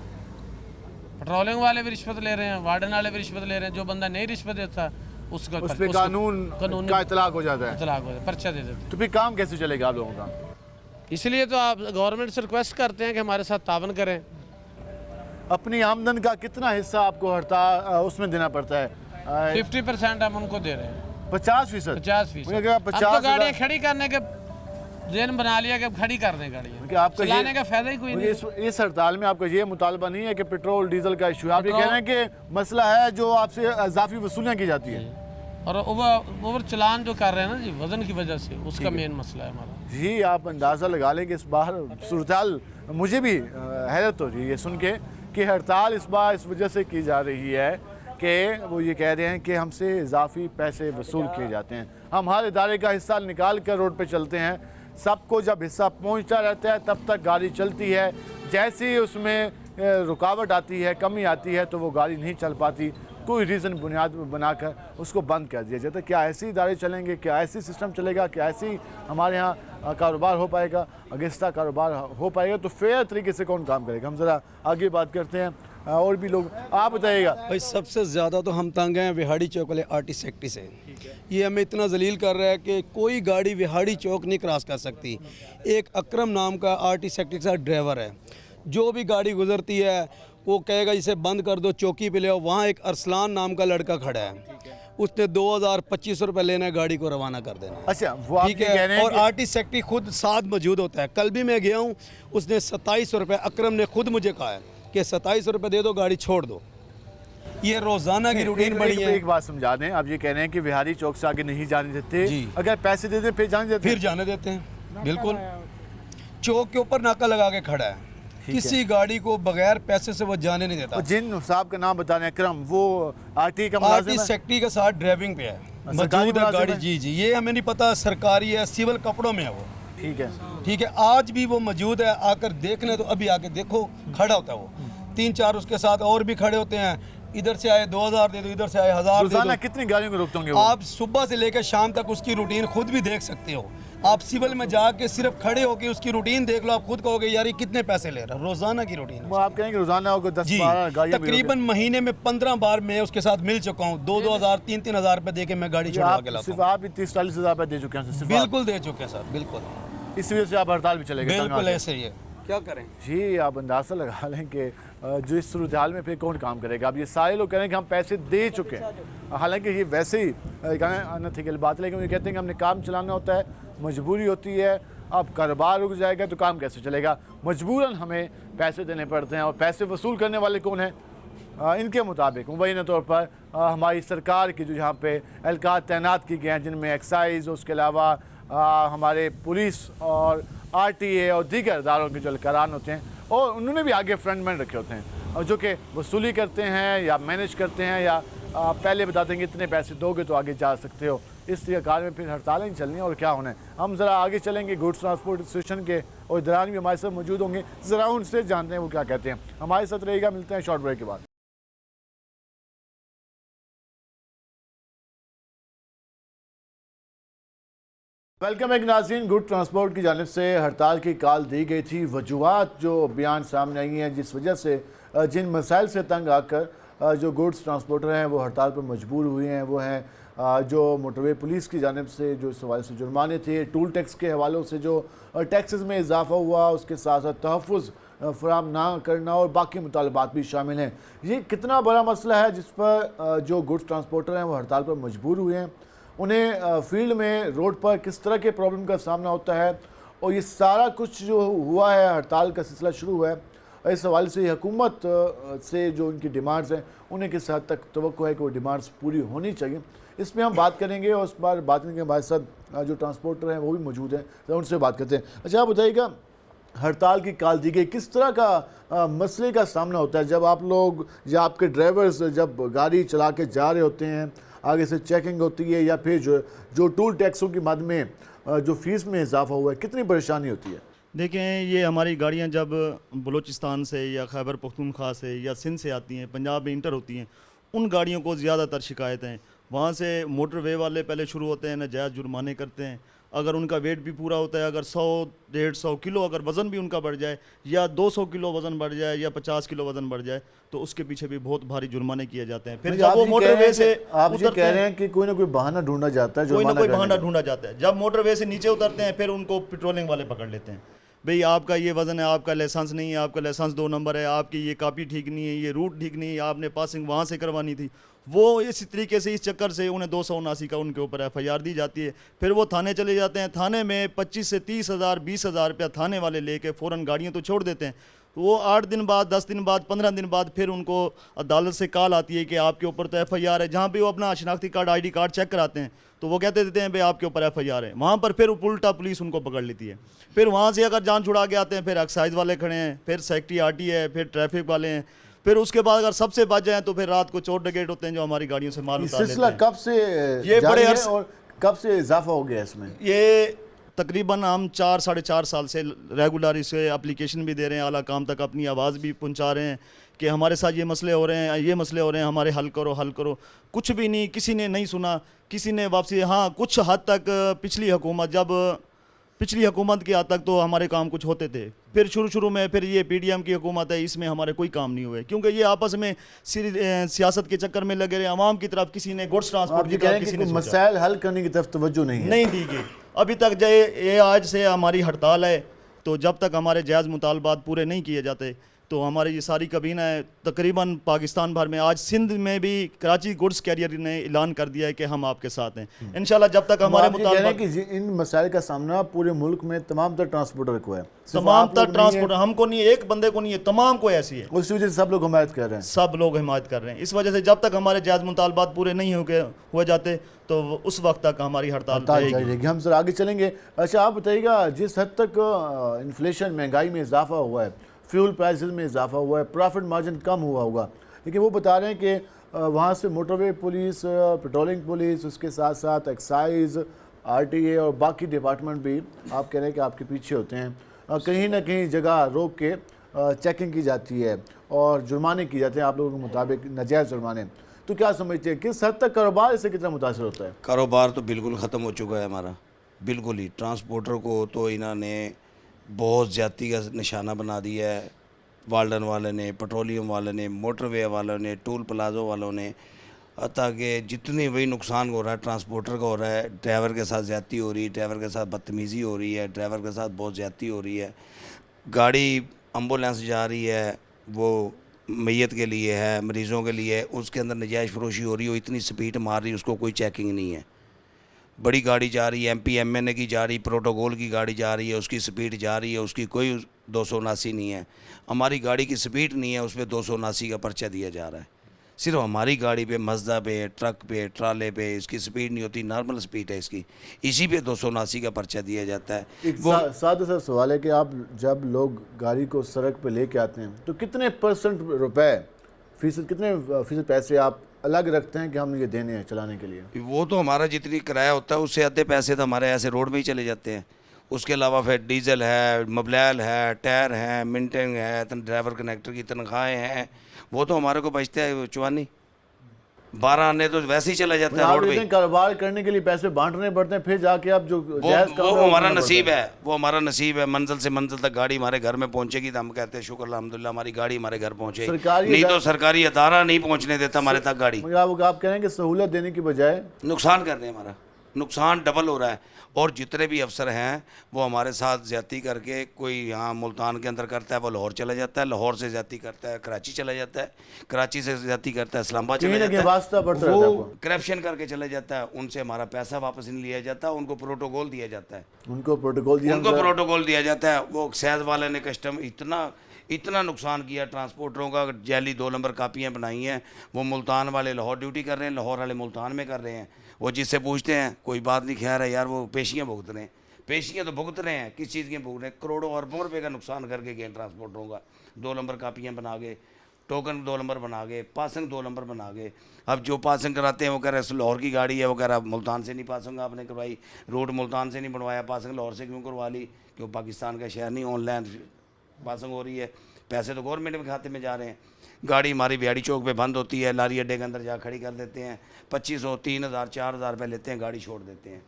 पेट्रोलिंग वाले भी रिश्वत ले रहे हैं, वार्डन वाले भी रिश्वत ले रहे हैं। जो बंदा नहीं रिश्वत देता उसका उस पे कानून का इतलाक हो जाता है, इतलाक हो जाता है, पर्चा दे देते हैं। तो फिर काम कैसे चलेगा आप लोगों का? इसलिए तो आप गवर्नमेंट से रिक्वेस्ट करते हैं कि हमारे साथ तावन करें। अपनी आमदन का कितना हिस्सा आपको हड़ताल उसमें देना पड़ता है? 50% हम उनको दे रहे हैं। 50%? 50%। हम तो गाड़ियाँ खड़ी करने के दिन बना लिया कि खड़ी कर दें गाड़ियाँ, चलाने का फायदा ही कोई नहीं। इस हड़ताल में आपका ये मुतालबा नहीं है कि पेट्रोल डीजल का इशू है, आप ये कह रहे हैं कि मसला है जो आपसे इजाफी वसूलियाँ की जाती है और ओवर चलान जो कर रहे हैं ना जी वजन की वजह से, उसका मेन मसला है हमारा। जी आप अंदाज़ा लगा लें कि इस बार सूरत मुझे भी हैरत हो रही है सुन के कि हड़ताल इस बार इस वजह से की जा रही है कि वो ये कह रहे हैं कि हमसे इजाफी पैसे वसूल किए जाते हैं। हम हर इदारे का हिस्सा निकाल कर रोड पे चलते हैं, सबको जब हिस्सा पहुंचता रहता है तब तक गाड़ी चलती है, जैसे ही उसमें रुकावट आती है, कमी आती है तो वो गाड़ी नहीं चल पाती, कोई रीज़न बुनियाद बनाकर उसको बंद कर दिया जाता है। क्या ऐसे इदारे चलेंगे? क्या ऐसी सिस्टम चलेगा? क्या ऐसे ही हमारे यहाँ कारोबार हो पाएगा, आहिस्ता कारोबार हो पाएगा? तो फेयर तरीके से कौन काम करेगा? हम ज़रा आगे बात करते हैं, और भी लोग, आप बताइएगा। भाई सबसे ज़्यादा तो हम तंग हैं विहाड़ी चौक वाले आरटी सेक्टर से। ये हमें इतना जलील कर रहा है कि कोई गाड़ी विहाड़ी चौक नहीं क्रॉस कर सकती। एक अकरम नाम का आरटी सेक्टर का ड्राइवर है, जो भी गाड़ी गुजरती है वो कहेगा इसे बंद कर दो, चौकी पे ले आओ। वहाँ एक अरसलान नाम का लड़का खड़ा है, उसने 2000-2500 रुपये लेना है, गाड़ी को रवाना कर देना। अच्छा वो ठीक है। और आरटी सेक्रेटरी खुद साथ मौजूद होता है। कल भी मैं गया हूँ, उसने 2700 रुपये, अकरम ने खुद मुझे कहा है कि 2700 रुपये दे दो, गाड़ी छोड़ दो। ये रोजाना की रूटीन बड़ी है। एक बात समझा दें, आप ये कह रहे हैं कि विहारी चौक से आगे नहीं जाने देते, अगर पैसे देते फिर जाने देते? फिर जाने देते हैं, बिल्कुल। चौक के ऊपर नाका लगा के खड़ा है, किसी गाड़ी को बगैर पैसे से वो जाने नहीं देता। जिन साहब का नाम बता रहे हैं अकरम, वो आरटी का आरटी सेक्रेटरी के साथ ड्राइविंग पे है, मौजूद है गाड़ी। जी जी, ये हमें नहीं पता सरकारी है, सिविल कपड़ों में है वो। ठीक है, ठीक है। आज भी वो मौजूद है, आकर देख लें तो अभी आके देखो, खड़ा होता है वो। 3-4 उसके साथ और भी खड़े होते हैं, इधर से आए 2000 दे दो, इधर से आए 1000 दे दो। कितनी गाड़ियों को रोकते होंगे? आप सुबह से लेकर शाम तक उसकी रूटीन खुद भी देख सकते हो। आप सिविल में जाके सिर्फ खड़े होकर उसकी रूटीन देख लो, आप खुद कहोगे यार ये कितने पैसे ले रहा है। रोजाना की रूटीन वो आप कहेंगे रोजाना होगा 10-12 गाड़ियां। तकरीबन महीने में 15 बार मैं उसके साथ मिल चुका हूँ। 2-2 3-3 हज़ार रुपए दे के मैं गाड़ी छुड़वा के लाता हूँ। सिर्फ आप भी 30-40 हज़ार रुपए दे चुके हैं? बिल्कुल दे चुके हैं सर, बिल्कुल। इस वजह से आप हड़ताल भी चलेगा? बिल्कुल ऐसे ही है, क्या करें जी। आप अंदाज़ा लगा लें कि जो इस सूरत हाल में फिर कौन काम करेगा? अब ये सारे लोग कह रहे हैं कि हम पैसे दे चुके हैं, हालांकि ये वैसे ही अनएथिकल बात है, लेकिन ये कहते हैं कि हमने काम चलाना होता है, मजबूरी होती है। अब कारोबार रुक जाएगा तो काम कैसे चलेगा? मजबूरन हमें पैसे देने पड़ते हैं, और पैसे वसूल करने वाले कौन हैं? इनके मुताबिक मुबैना तौर पर हमारी सरकार की जो यहाँ पे एहलकार तैनात की गए हैं, जिनमें एक्साइज, उसके अलावा हमारे पुलिस और RTA और दीगर इदारों के जो एहलकारान होते हैं, और उन्होंने भी आगे फ्रंटमैन रखे होते हैं, और जो कि वसूली करते हैं या मैनेज करते हैं, या पहले बता देंगे इतने पैसे दोगे तो आगे जा सकते हो। इस तरीक़ाकार में फिर हड़तालें नहीं चलनी और क्या होना है। हम ज़रा आगे चलेंगे, गुड्स ट्रांसपोर्ट एसोसिएशन के और दौरान भी हमारे साथ मौजूद होंगे, ज़रा उनसे जानते हैं वो क्या कहते हैं। हमारे साथ रहेगा, मिलते हैं शॉर्ट ब्रेक के बाद। वेलकम एक नाज़रीन, गुड ट्रांसपोर्ट की जानिब से हड़ताल की कॉल दी गई थी। वजूहात जो बयान सामने आई हैं जिस वजह से जिन मसाइल से तंग आकर जो गुड्स ट्रांसपोर्टर हैं वो हड़ताल पर मजबूर हुए हैं, वो हैं जो मोटरवे पुलिस की जानिब से जो इस हवाले से जुर्माने थे, टूल टैक्स के हवालों से जो टैक्सेस में इजाफा हुआ, उसके साथ साथ तहफ़्फ़ुज़ फराहम ना करना और बाकी मुतालबात भी शामिल हैं। ये कितना बड़ा मसला है जिस पर जो गुड्स ट्रांसपोर्टर हैं वो हड़ताल पर मजबूर हुए हैं, उन्हें फील्ड में रोड पर किस तरह के प्रॉब्लम का सामना होता है, और ये सारा कुछ जो हुआ है, हड़ताल का सिलसिला शुरू हुआ है, इस हवाले से हुकूमत से जो उनकी डिमांड्स हैं उन्हें किस हद तक तवक्को है कि वो डिमांड्स पूरी होनी चाहिए, इसमें हम बात करेंगे। और उस बार बात करने के हमारे साथ जो ट्रांसपोर्टर हैं वो भी मौजूद हैं, तो उनसे बात करते हैं। अच्छा, आप बताइएगा, हड़ताल की कालदीगी किस तरह का मसले का सामना होता है जब आप लोग या आपके ड्राइवर्स जब गाड़ी चला के जा रहे होते हैं, आगे से चेकिंग होती है, या फिर जो टूल टैक्सों की मद में जो फीस में इजाफा हुआ है, कितनी परेशानी होती है? देखें, ये हमारी गाड़ियाँ जब बलूचिस्तान से या खैबर पख्तूनख्वा से या सिंध से आती हैं, पंजाब में इंटर होती हैं, उन गाड़ियों को ज़्यादातर शिकायत हैं। वहाँ से मोटरवे वाले पहले शुरू होते हैं, नाजायज़ जुर्माने करते हैं। अगर उनका वेट भी पूरा होता है, अगर 100-150 किलो अगर वज़न भी उनका बढ़ जाए, या 200 किलो वज़न बढ़ जाए, या 50 किलो वज़न बढ़ जाए, तो उसके पीछे भी बहुत भारी जुर्माने किए जाते हैं। फिर जब वो मोटरवे से आप ये कह रहे हैं कि कोई ना कोई बहाना ढूंढा जाता है, कोई ना कोई बहाना ढूंढा जाता है। जब मोटरवे से नीचे उतरते हैं, फिर उनको पेट्रोलिंग वाले पकड़ लेते हैं। भाई आपका ये वज़न है, आपका लाइसेंस नहीं है, आपका लाइसेंस 2 नंबर है, आपकी ये कापी ठीक नहीं है, ये रूट ठीक नहीं है, आपने पासिंग वहाँ से करवानी थी। वो इस तरीके से, इस चक्कर से उन्हें 279 का उनके ऊपर FIR दी जाती है। फिर वो थाने चले जाते हैं, थाने में 25 से 30 हज़ार 20 हज़ार रुपया थाने वाले लेके फ़ौरन गाड़ियाँ तो छोड़ देते हैं। वो 8 दिन बाद, 10 दिन बाद, 15 दिन बाद फिर उनको अदालत से कॉल आती है कि आपके ऊपर तो FIR है। जहाँ भी वो अपना शनाख्ती कार्ड, ID कार्ड चेक कराते हैं तो वो कहते देते हैं भाई आपके ऊपर FIR है। वहाँ पर फिर उल्टा पुलिस उनको पकड़ लेती है। फिर वहाँ से अगर जान छुड़ा के आते हैं, फिर एक्साइज वाले खड़े हैं, फिर सेक्रेटरी RT है, फिर ट्रैफिक वाले हैं। फिर उसके बाद अगर सबसे बच जाएँ तो फिर रात को चोर डकैत होते हैं जो हमारी गाड़ियों से माल उतार लेते हैं। सिलसिला कब से ये बड़े जारी है और कब से इजाफा हो गया इसमें? ये तकरीबन हम 4-4.5 साल से रेगुलर इसे एप्लीकेशन भी दे रहे हैं, आला काम तक अपनी आवाज़ भी पहुंचा रहे हैं कि हमारे साथ ये मसले हो रहे हैं, ये मसले हो रहे हैं, हमारे हल करो, हल करो। कुछ भी नहीं, किसी ने नहीं सुना, किसी ने वापसी। हाँ, कुछ हद तक पिछली हुकूमत की हद तक तो हमारे काम कुछ होते थे। फिर शुरू में फिर ये PDM की हुकूमत है, इसमें हमारे कोई काम नहीं हुए, क्योंकि ये आपस में सियासत के चक्कर में लगे रहे। आवाम की तरफ किसी ने गुड्स ट्रांसपोर्ट की तरफ किसी ने मसाइल हल करने की तरफ तवज्जो नहीं दी गई अभी तक। ये आज से हमारी हड़ताल है, तो जब तक हमारे जायज़ मुतालबात पूरे नहीं किए जाते तो हमारी ये सारी कबीना है तकरीबन पाकिस्तान भर में। आज सिंध में भी कराची गुड्स कैरियर ने ऐलान कर दिया है कि हम आपके साथ हैं इंशाल्लाह। जब तक हमारे मुताबिक कि इन मसाइल का सामना पूरे मुल्क में तमाम तर ट्रांसपोर्टर को है, तमाम तर ट्रांसपोर्टर, हमको नहीं, एक बंदे को नहीं है, तमाम को ऐसी है। उस वजह से सब लोग हिमायत कर रहे हैं, सब लोग हिमायत कर रहे हैं। इस वजह से जब तक हमारे जायज़ मुतालबात पूरे नहीं हो जाते तो उस वक्त तक हमारी हड़ताल जारी रहेगी। हम सर आगे चलेंगे। अच्छा, आप बताइएगा, जिस हद तक इन्फ्लेशन, महंगाई में इजाफा हुआ है, फ्यूल प्राइसेस में इजाफा हुआ है, प्रॉफिट मार्जिन कम हुआ होगा, लेकिन वो बता रहे हैं कि वहाँ से मोटरवे पुलिस, पेट्रोलिंग पुलिस, उसके साथ साथ एक्साइज, RTA और बाकी डिपार्टमेंट भी आप कह रहे हैं कि आपके पीछे होते हैं। कहीं ना कहीं जगह रोक के चेकिंग की जाती है और जुर्माने किए जाते हैं आप लोगों के मुताबिक, नाजायज़ जुर्माने। तो क्या समझते हैं किस हद तक कारोबार इससे कितना मुतासर होता है? कारोबार तो बिल्कुल ख़त्म हो चुका है हमारा, बिल्कुल ही। ट्रांसपोर्टर को तो इन्होंने बहुत ज़्यादती का निशाना बना दिया है। वाल्डन वाले ने, पेट्रोलियम वाले ने, मोटरवे वालों ने, टोल प्लाज़ो वालों ने, ताकि जितने वही नुकसान हो रहा है ट्रांसपोर्टर का हो रहा है। ड्राइवर के साथ ज़्यादती हो रही है, ड्राइवर के साथ बदतमीज़ी हो रही है, ड्राइवर के साथ बहुत ज़्यादती हो रही है। गाड़ी एम्बुलेंस जा रही है, वो मैयत के लिए है, मरीज़ों के लिए है, उसके अंदर नजायज़ फरोशी हो रही है, इतनी स्पीड मार रही है, उसको कोई चेकिंग नहीं है। बड़ी गाड़ी जा रही है, MP MNA की जा रही, प्रोटोकॉल की गाड़ी जा रही है, उसकी स्पीड जा रही है, उसकी कोई 279 नहीं है। हमारी गाड़ी की स्पीड नहीं है, उस पर 279 का पर्चा दिया जा रहा है। सिर्फ हमारी गाड़ी पे, मज़दा पे, ट्रक पे, ट्राले पे इसकी स्पीड नहीं होती, नॉर्मल स्पीड है इसकी, इसी पे 279 का पर्चा दिया जाता है। एक सादा सा सवाल है कि आप जब लोग गाड़ी को सड़क पे लेके आते हैं तो कितने फीसद पैसे आप अलग रखते हैं कि हम ये देने हैं चलाने के लिए? वो तो हमारा जितनी किराया होता है उससे आधे पैसे तो हमारे ऐसे रोड में ही चले जाते हैं। उसके अलावा फिर डीजल है, मोबिल है, टायर है, मेंटेन है, ड्राइवर कनेक्टर की तनख्वाहें हैं, वो तो हमारे को बचता है 54। 12 आने तो वैसे ही चला जाता है रोड पे। कारोबार करने के लिए पैसे बांटने पड़ते हैं, फिर जाके आप जो वो हमारा नसीब है, वो हमारा नसीब है। मंजिल से मंजिल तक गाड़ी हमारे घर में पहुंचेगी तो हम कहते हैं शुक्र अल्हम्दुलिल्लाह हमारी गाड़ी हमारे घर पहुंचे, नहीं तो सरकारी अदारा नहीं पहुंचने देता हमारे तक गाड़ी। आप कह रहे हैं कि सहूलत देने की बजाय नुकसान कर रहे हैं हमारा। نقصان ڈبل ہو رہا ہے. اور جتنے بھی افسر ہیں وہ ہمارے ساتھ زیادتی کر کے, کوئی یہاں ملتان کے اندر کرتا ہے وہ لاہور چلا جاتا ہے, لاہور سے زیادتی کرتا ہے کراچی چلا جاتا ہے, کراچی سے زیادتی کرتا ہے اسلام آباد چلا جاتا ہے, واسطہ بڑھتا رہتا ہے, وہ کرپشن کر کے چلا جاتا ہے. ان سے ہمارا پیسہ واپس نہیں لیا جاتا, ان کو پروٹوکول دیا جاتا ہے, ان کو پروٹوکول دیا جاتا ہے. وہ ایکسائز والے نے کسٹم اتنا نقصان کیا ٹرانسپورٹروں کا, جعلی 2 نمبر کاپیاں بنائی ہیں. وہ ملتان والے لاہور ڈیوٹی کر رہے ہیں, لاہور والے ملتان میں کر رہے ہیں. وہ جس سے پوچھتے ہیں کوئی بات نہیں خیر ہے یار, وہ پیشیاں بھگت رہے ہیں. پیشیاں تو بھگت رہے ہیں, کس چیز کی بھگت رہے ہیں؟ کروڑوں اربوں روپے کا نقصان کر کے گئے ٹرانسپورٹروں کا. 2 نمبر کاپیاں بنا گئے, ٹوکن 2 نمبر بنا گئے, پاسنگ 2 نمبر بنا گئے. اب جو پاسنگ کراتے ہیں وہ کہہ رہے ہیں لاہور کی گاڑی ہے, وہ کہہ رہا ملتان سے نہیں پاسنگ آپ نے کروائی, روڈ ملتان سے نہیں بنوایا, پاسنگ لاہور سے کیوں کروا لی؟ کیوں پاکستان کا شہر نہیں, آن لائن پاسنگ ہو رہی ہے, پیسے تو گورنمنٹ کے کھاتے میں جا رہے ہیں. گاڑی ہماری بہاڑی چوک پہ بند ہوتی ہے, لاری اڈے کے اندر جا کھڑی کر دیتے ہیں, 2500 3000 4000 روپے لیتے ہیں, گاڑی چھوڑ دیتے ہیں.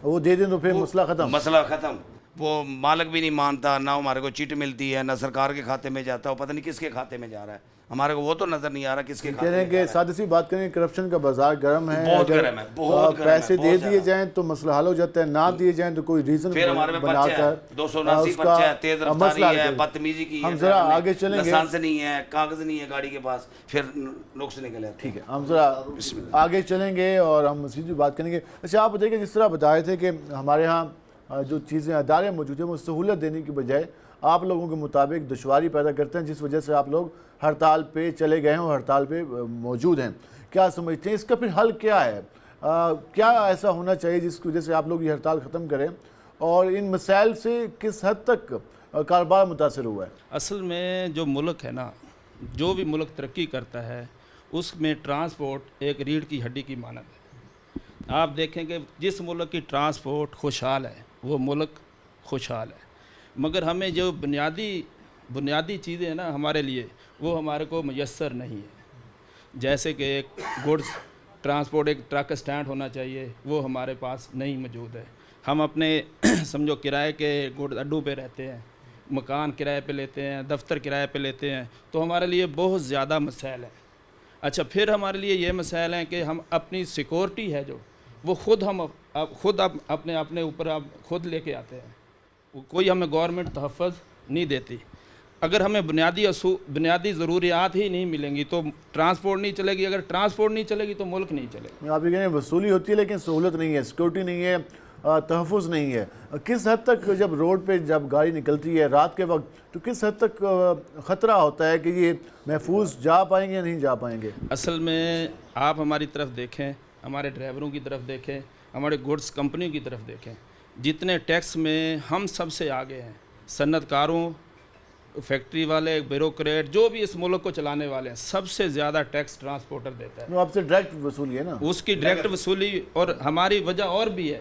وہ دے دیں تو پھر مسئلہ ختم. وہ مالک بھی نہیں مانتا, نہ ہمارے کو چٹ ملتی ہے, نہ سرکار کے کھاتے میں جاتا, وہ پتہ نہیں کس کے کھاتے میں جا رہا ہے. ہمارے کو وہ تو نظر نہیں آ رہا کس کے کھاتے میں. کہہ رہے ہیں کہ سادہ سی بات کریں, کرپشن کا بازار گرم ہے, بہت گرم ہے, بہت گرم ہے. پیسے دے دیے جائیں تو مسئلہ حل ہو جاتا ہے, نہ دیے جائیں تو کوئی ریزن پھر ہمارے میں پرچہ ہے, 279 پرچہ ہے, تیز رفتاری ہے, بدتمیزی کی ہے, ہم ذرا آگے چلیں گے, لائسنس نہیں ہے, کاغذ نہیں ہے گاڑی کے پاس, پھر نقص نکلے. ٹھیک ہے, ہم ذرا آگے چلیں گے اور ہم مزید بھی بات کریں گے. اچھا آپ بتائیے کہ جس طرح بتائے تھے کہ ہمارے ہاں جو چیزیں ادارے موجود ہیں وہ سہولت دینے کی بجائے آپ لوگوں کے مطابق دشواری پیدا کرتے ہیں, جس وجہ سے آپ لوگ ہڑتال پہ چلے گئے ہیں اور ہڑتال پہ موجود ہیں. کیا سمجھتے ہیں اس کا پھر حل کیا ہے؟ کیا ایسا ہونا چاہیے جس کی وجہ سے آپ لوگ یہ ہڑتال ختم کریں, اور ان مسائل سے کس حد تک کاروبار متاثر ہوا ہے؟ اصل میں جو ملک ہے نا, جو بھی ملک ترقی کرتا ہے اس میں ٹرانسپورٹ ایک ریڑھ کی ہڈی کی مانند ہے. آپ دیکھیں کہ جس ملک کی ٹرانسپورٹ خوشحال ہے وہ ملک خوشحال ہے, مگر ہمیں جو بنیادی چیزیں ہیں نا ہمارے لیے وہ ہمارے کو میسر نہیں ہے. جیسے کہ ایک گوڈز ٹرانسپورٹ, ایک ٹرک اسٹینڈ ہونا چاہیے, وہ ہمارے پاس نہیں موجود ہے. ہم اپنے سمجھو کرائے کے گوڈز اڈوں پہ رہتے ہیں, مکان کرائے پہ لیتے ہیں, دفتر کرائے پہ لیتے ہیں, تو ہمارے لیے بہت زیادہ مسائل ہیں. اچھا پھر ہمارے لیے یہ مسائل ہیں کہ ہم اپنی سیکورٹی ہے جو وہ خود اپنے اوپر خود لے کے آتے ہیں, کوئی ہمیں گورنمنٹ تحفظ نہیں دیتی. اگر ہمیں بنیادی ضروریات ہی نہیں ملیں گی تو ٹرانسپورٹ نہیں چلے گی, اگر ٹرانسپورٹ نہیں چلے گی تو ملک نہیں چلے گا. آپ یہ کہہ رہے ہیں وصولی ہوتی ہے لیکن سہولت نہیں ہے, سیکورٹی نہیں ہے, تحفظ نہیں ہے. کس حد تک جب روڈ پہ جب گاڑی نکلتی ہے رات کے وقت تو کس حد تک خطرہ ہوتا ہے کہ یہ محفوظ جا پائیں گے یا نہیں جا پائیں گے؟ اصل میں آپ ہماری طرف دیکھیں, ہمارے ڈرائیوروں کی طرف دیکھیں, ہمارے گوڈز کمپنیوں کی طرف دیکھیں, جتنے ٹیکس میں ہم سب سے آگے ہیں. صنعت کاروں, فیکٹری والے, بیوروکریٹ, جو بھی اس ملک کو چلانے والے ہیں, سب سے زیادہ ٹیکس ٹرانسپورٹر دیتا ہے. آپ سے ڈائریکٹ وصولی ہے نا, اس کی ڈائریکٹ وصولی. اور ہماری وجہ اور بھی ہے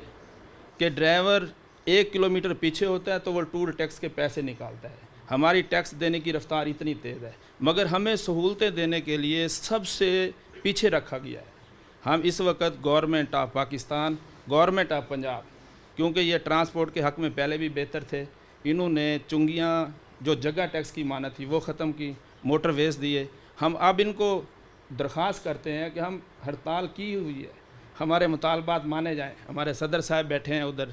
کہ ڈرائیور 1 کلومیٹر پیچھے ہوتا ہے تو وہ ٹول ٹیکس کے پیسے نکالتا ہے. ہماری ٹیکس دینے کی رفتار اتنی تیز ہے, مگر ہمیں سہولتیں دینے کے لیے سب سے پیچھے رکھا گیا ہے. ہم اس وقت government of Pakistan, government of Punjab, کیونکہ یہ ٹرانسپورٹ کے حق میں پہلے بھی بہتر تھے, انہوں نے چنگیاں جو جگہ ٹیکس کی مانت تھی وہ ختم کی, موٹر ویز دیے. ہم اب ان کو درخواست کرتے ہیں کہ ہم ہڑتال کی ہوئی ہے, ہمارے مطالبات مانے جائیں. ہمارے صدر صاحب بیٹھے ہیں ادھر,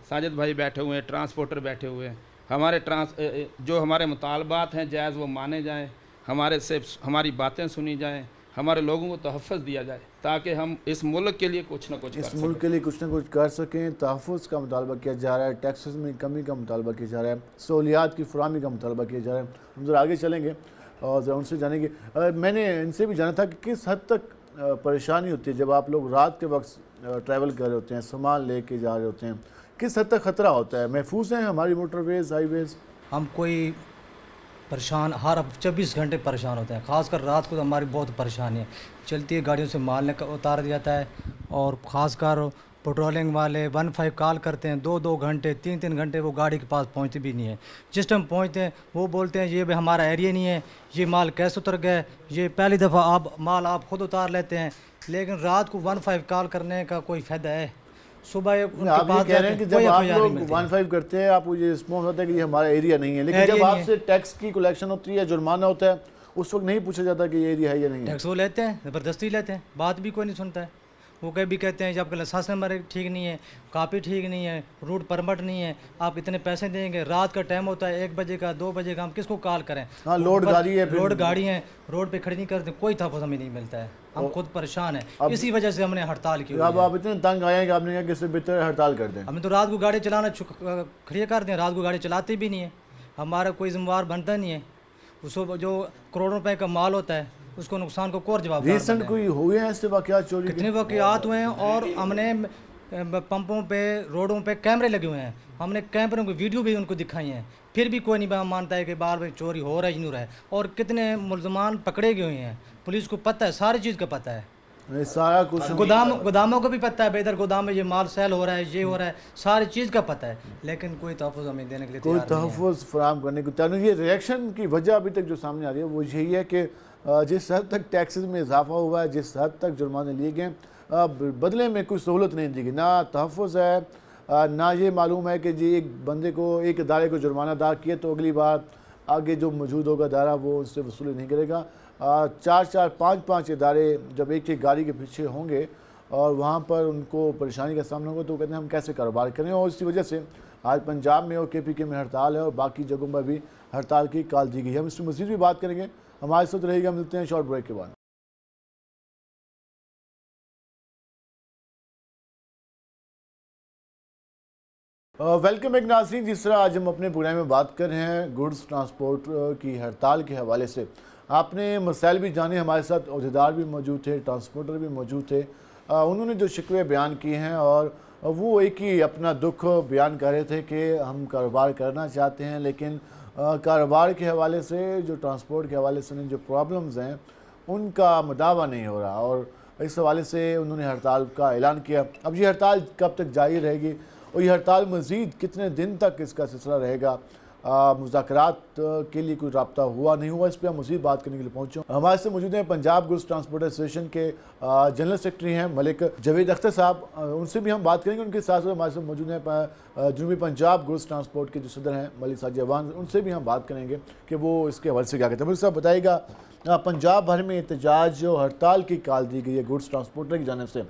ساجد بھائی بیٹھے ہوئے ہیں, ٹرانسپورٹر بیٹھے ہوئے ہیں. جو ہمارے مطالبات ہیں جائز وہ مانے جائیں, ہماری باتیں سنی جائیں, ہمارے لوگوں کو تحفظ دیا جائے تاکہ ہم اس ملک کے لیے کچھ نہ کچھ کر سکیں. اس ملک کے لیے کچھ نہ کچھ کر سکیں. تحفظ کا مطالبہ کیا جا رہا ہے, ٹیکسز میں کمی کا مطالبہ کیا جا رہا ہے, سہولیات کی فراہمی کا مطالبہ کیا جا رہا ہے. ہم ذرا آگے چلیں گے اور ذرا ان سے جانیں گے. میں نے ان سے بھی جانا تھا کہ کس حد تک پریشانی ہوتی ہے جب آپ لوگ رات کے وقت ٹریول کر رہے ہوتے ہیں, سامان لے کے جا رہے ہوتے ہیں, کس حد تک خطرہ ہوتا ہے؟ محفوظ ہیں ہماری موٹر ویز, ہائی ویز؟ ہم کوئی پریشان, ہر 24 گھنٹے پریشان ہوتے ہیں, خاص کر رات کو تو ہماری بہت پریشانی ہے. چلتی ہے گاڑیوں سے مال اتار دیا جاتا ہے, اور خاص کر پٹرولنگ والے 15 کال کرتے ہیں, 2 گھنٹے 3 گھنٹے وہ گاڑی کے پاس پہنچتے بھی نہیں ہیں. جس ٹائم پہنچتے ہیں وہ بولتے ہیں یہ بھی ہمارا ایریا نہیں ہے, یہ مال کیسے اتر گئے, یہ پہلی دفعہ مال آپ خود اتار لیتے ہیں. لیکن رات کو 15 کال کرنے کا کوئی فائدہ ہے؟ صبح آپ یہ کہہ رہے ہیں کہ جب آپ لوگ 15 کرتے ہیں آپ کو یہ رسپانس ہوتا ہے کہ یہ ہمارا ایریا نہیں ہے, لیکن جب آپ سے ٹیکس کی کلیکشن ہوتی ہے, جرمانہ ہوتا ہے, اس وقت نہیں پوچھا جاتا کہ یہ ایریا ہے یا نہیں ہے. ٹیکس وہ لیتے ہیں, زبردستی لیتے ہیں, بات بھی کوئی نہیں سنتا ہے. वो कभी कहते हैं जब आपका लाइसेंस नंबर ठीक नहीं है, कापी ठीक नहीं है, रूट परमिट नहीं है, आप इतने पैसे देंगे, रात का टाइम होता है 1 बजे का 2 बजे का, हम किसको कॉल करें? हाँ, लोड गाड़ी है, लोड गाड़ी है, रोड पे खड़ी नहीं करते, कोई तहफ़्फ़ुज़ हमें नहीं मिलता है, हम खुद परेशान हैं, इसी वजह से हमने हड़ताल की। अब आप इतने तंग आए हैं कि आपने कहा कि इससे बेहतर हड़ताल कर दें। हमें तो रात को गाड़ी चलाना खड़ी कर दें, रात को गाड़ी चलाते भी नहीं है, हमारा कोई जिम्मेवार बनता नहीं है। उसको जो करोड़ों रुपए का माल होता है उसको नुकसान को कौन जवाब? रिसेंट कोई हुए हैं ऐसे वाक़यात चोरी के? कितने वाक़यात हुए हैं, और हमने पंपों पे रोडों पे कैमरे लगे हुए हैं, हमने कैमरों की वीडियो भी उनको दिखाई हैं, फिर भी कोई नहीं मानता है कि बार बार चोरी हो रहा है नहीं रहा है। और कितने मुलजमान पकड़े गए हुए हैं, पुलिस को पता है, सारी चीज़ का पता है, सारा कुछ गोदामों को भी पता है, इधर गोदाम में ये माल सेल हो रहा है, ये हो रहा है, सारी चीज़ का पता है, लेकिन कोई तहफ़्फ़ुज़ हमें देने के लिए कोई तहफ़्फ़ुज़ फराहम करने को तैयार नहीं। ये रिएक्शन की वजह अभी तक जो सामने आ रही है वो यही है कि जिस हद तक टैक्सेस में इजाफा हुआ है, जिस हद तक जुर्माने लिए गए, बदले में कोई सहूलत नहीं दी गई, ना तहफ़्फ़ुज़ है, ना ये मालूम है कि जी एक बंदे को, एक इदारे को जुर्माना अदा किया तो अगली बार आगे जो मौजूद होगा इदारा वो उससे वसूली नहीं करेगा। 4-4, 5-5 इदारे जब एक एक गाड़ी के पीछे होंगे और वहाँ पर उनको परेशानी का सामना होगा तो कहते हैं हम कैसे कारोबार करें। और इसी वजह से आज पंजाब में और KPK में हड़ताल है और बाकी जगहों पर भी हड़ताल की कॉल दी गई है। हम इससे मज़ीद भी बात करेंगे, हमारे साथ रहेगा, मिलते हैं शॉर्ट ब्रेक के बाद। वेलकम एक नाज़रीन, जिस तरह आज हम अपने प्रोग्राम में बात कर रहे हैं गुड्स ट्रांसपोर्ट की हड़ताल के हवाले से, आपने मसाइल भी जाने, हमारे साथ अहदेदार भी मौजूद थे, ट्रांसपोर्टर भी मौजूद थे, उन्होंने जो शिकवे बयान किए हैं और वो एक ही अपना दुख बयान कर रहे थे कि हम कारोबार करना चाहते हैं लेकिन कारोबार के हवाले से, जो ट्रांसपोर्ट के हवाले से जो प्रॉब्लम्स हैं उनका मदावा नहीं हो रहा और इस हवाले से उन्होंने हड़ताल का ऐलान किया। अब ये हड़ताल कब तक जारी रहेगी और ये हड़ताल मज़ीद कितने दिन तक इसका सिलसिला रहेगा, मुज़ाकरात के लिए कोई रब्ता हुआ नहीं हुआ, इस पर हम मज़ीद बात करने के लिए पहुँचे। हमारे से मौजूद हैं पंजाब गुड्स ट्रांसपोर्ट एसोसिएशन के जनरल सेक्रेटरी हैं मलिक जवेद अख्तर साहब, उनसे भी हम बात करेंगे। उनके साथ साथ हमारे साथ मौजूद हैं जनूबी पंजाब गुड्स ट्रांसपोर्ट के जो सदर हैं मलिक साजिद अवान, उनसे भी हम बात करेंगे कि वो इसके हवाले से क्या कहते हैं। मलिक साहब बताइएगा, पंजाब भर में एहतजाज और हड़ताल की कॉल दी गई है गुड्स ट्रांसपोर्टर की जानिब से,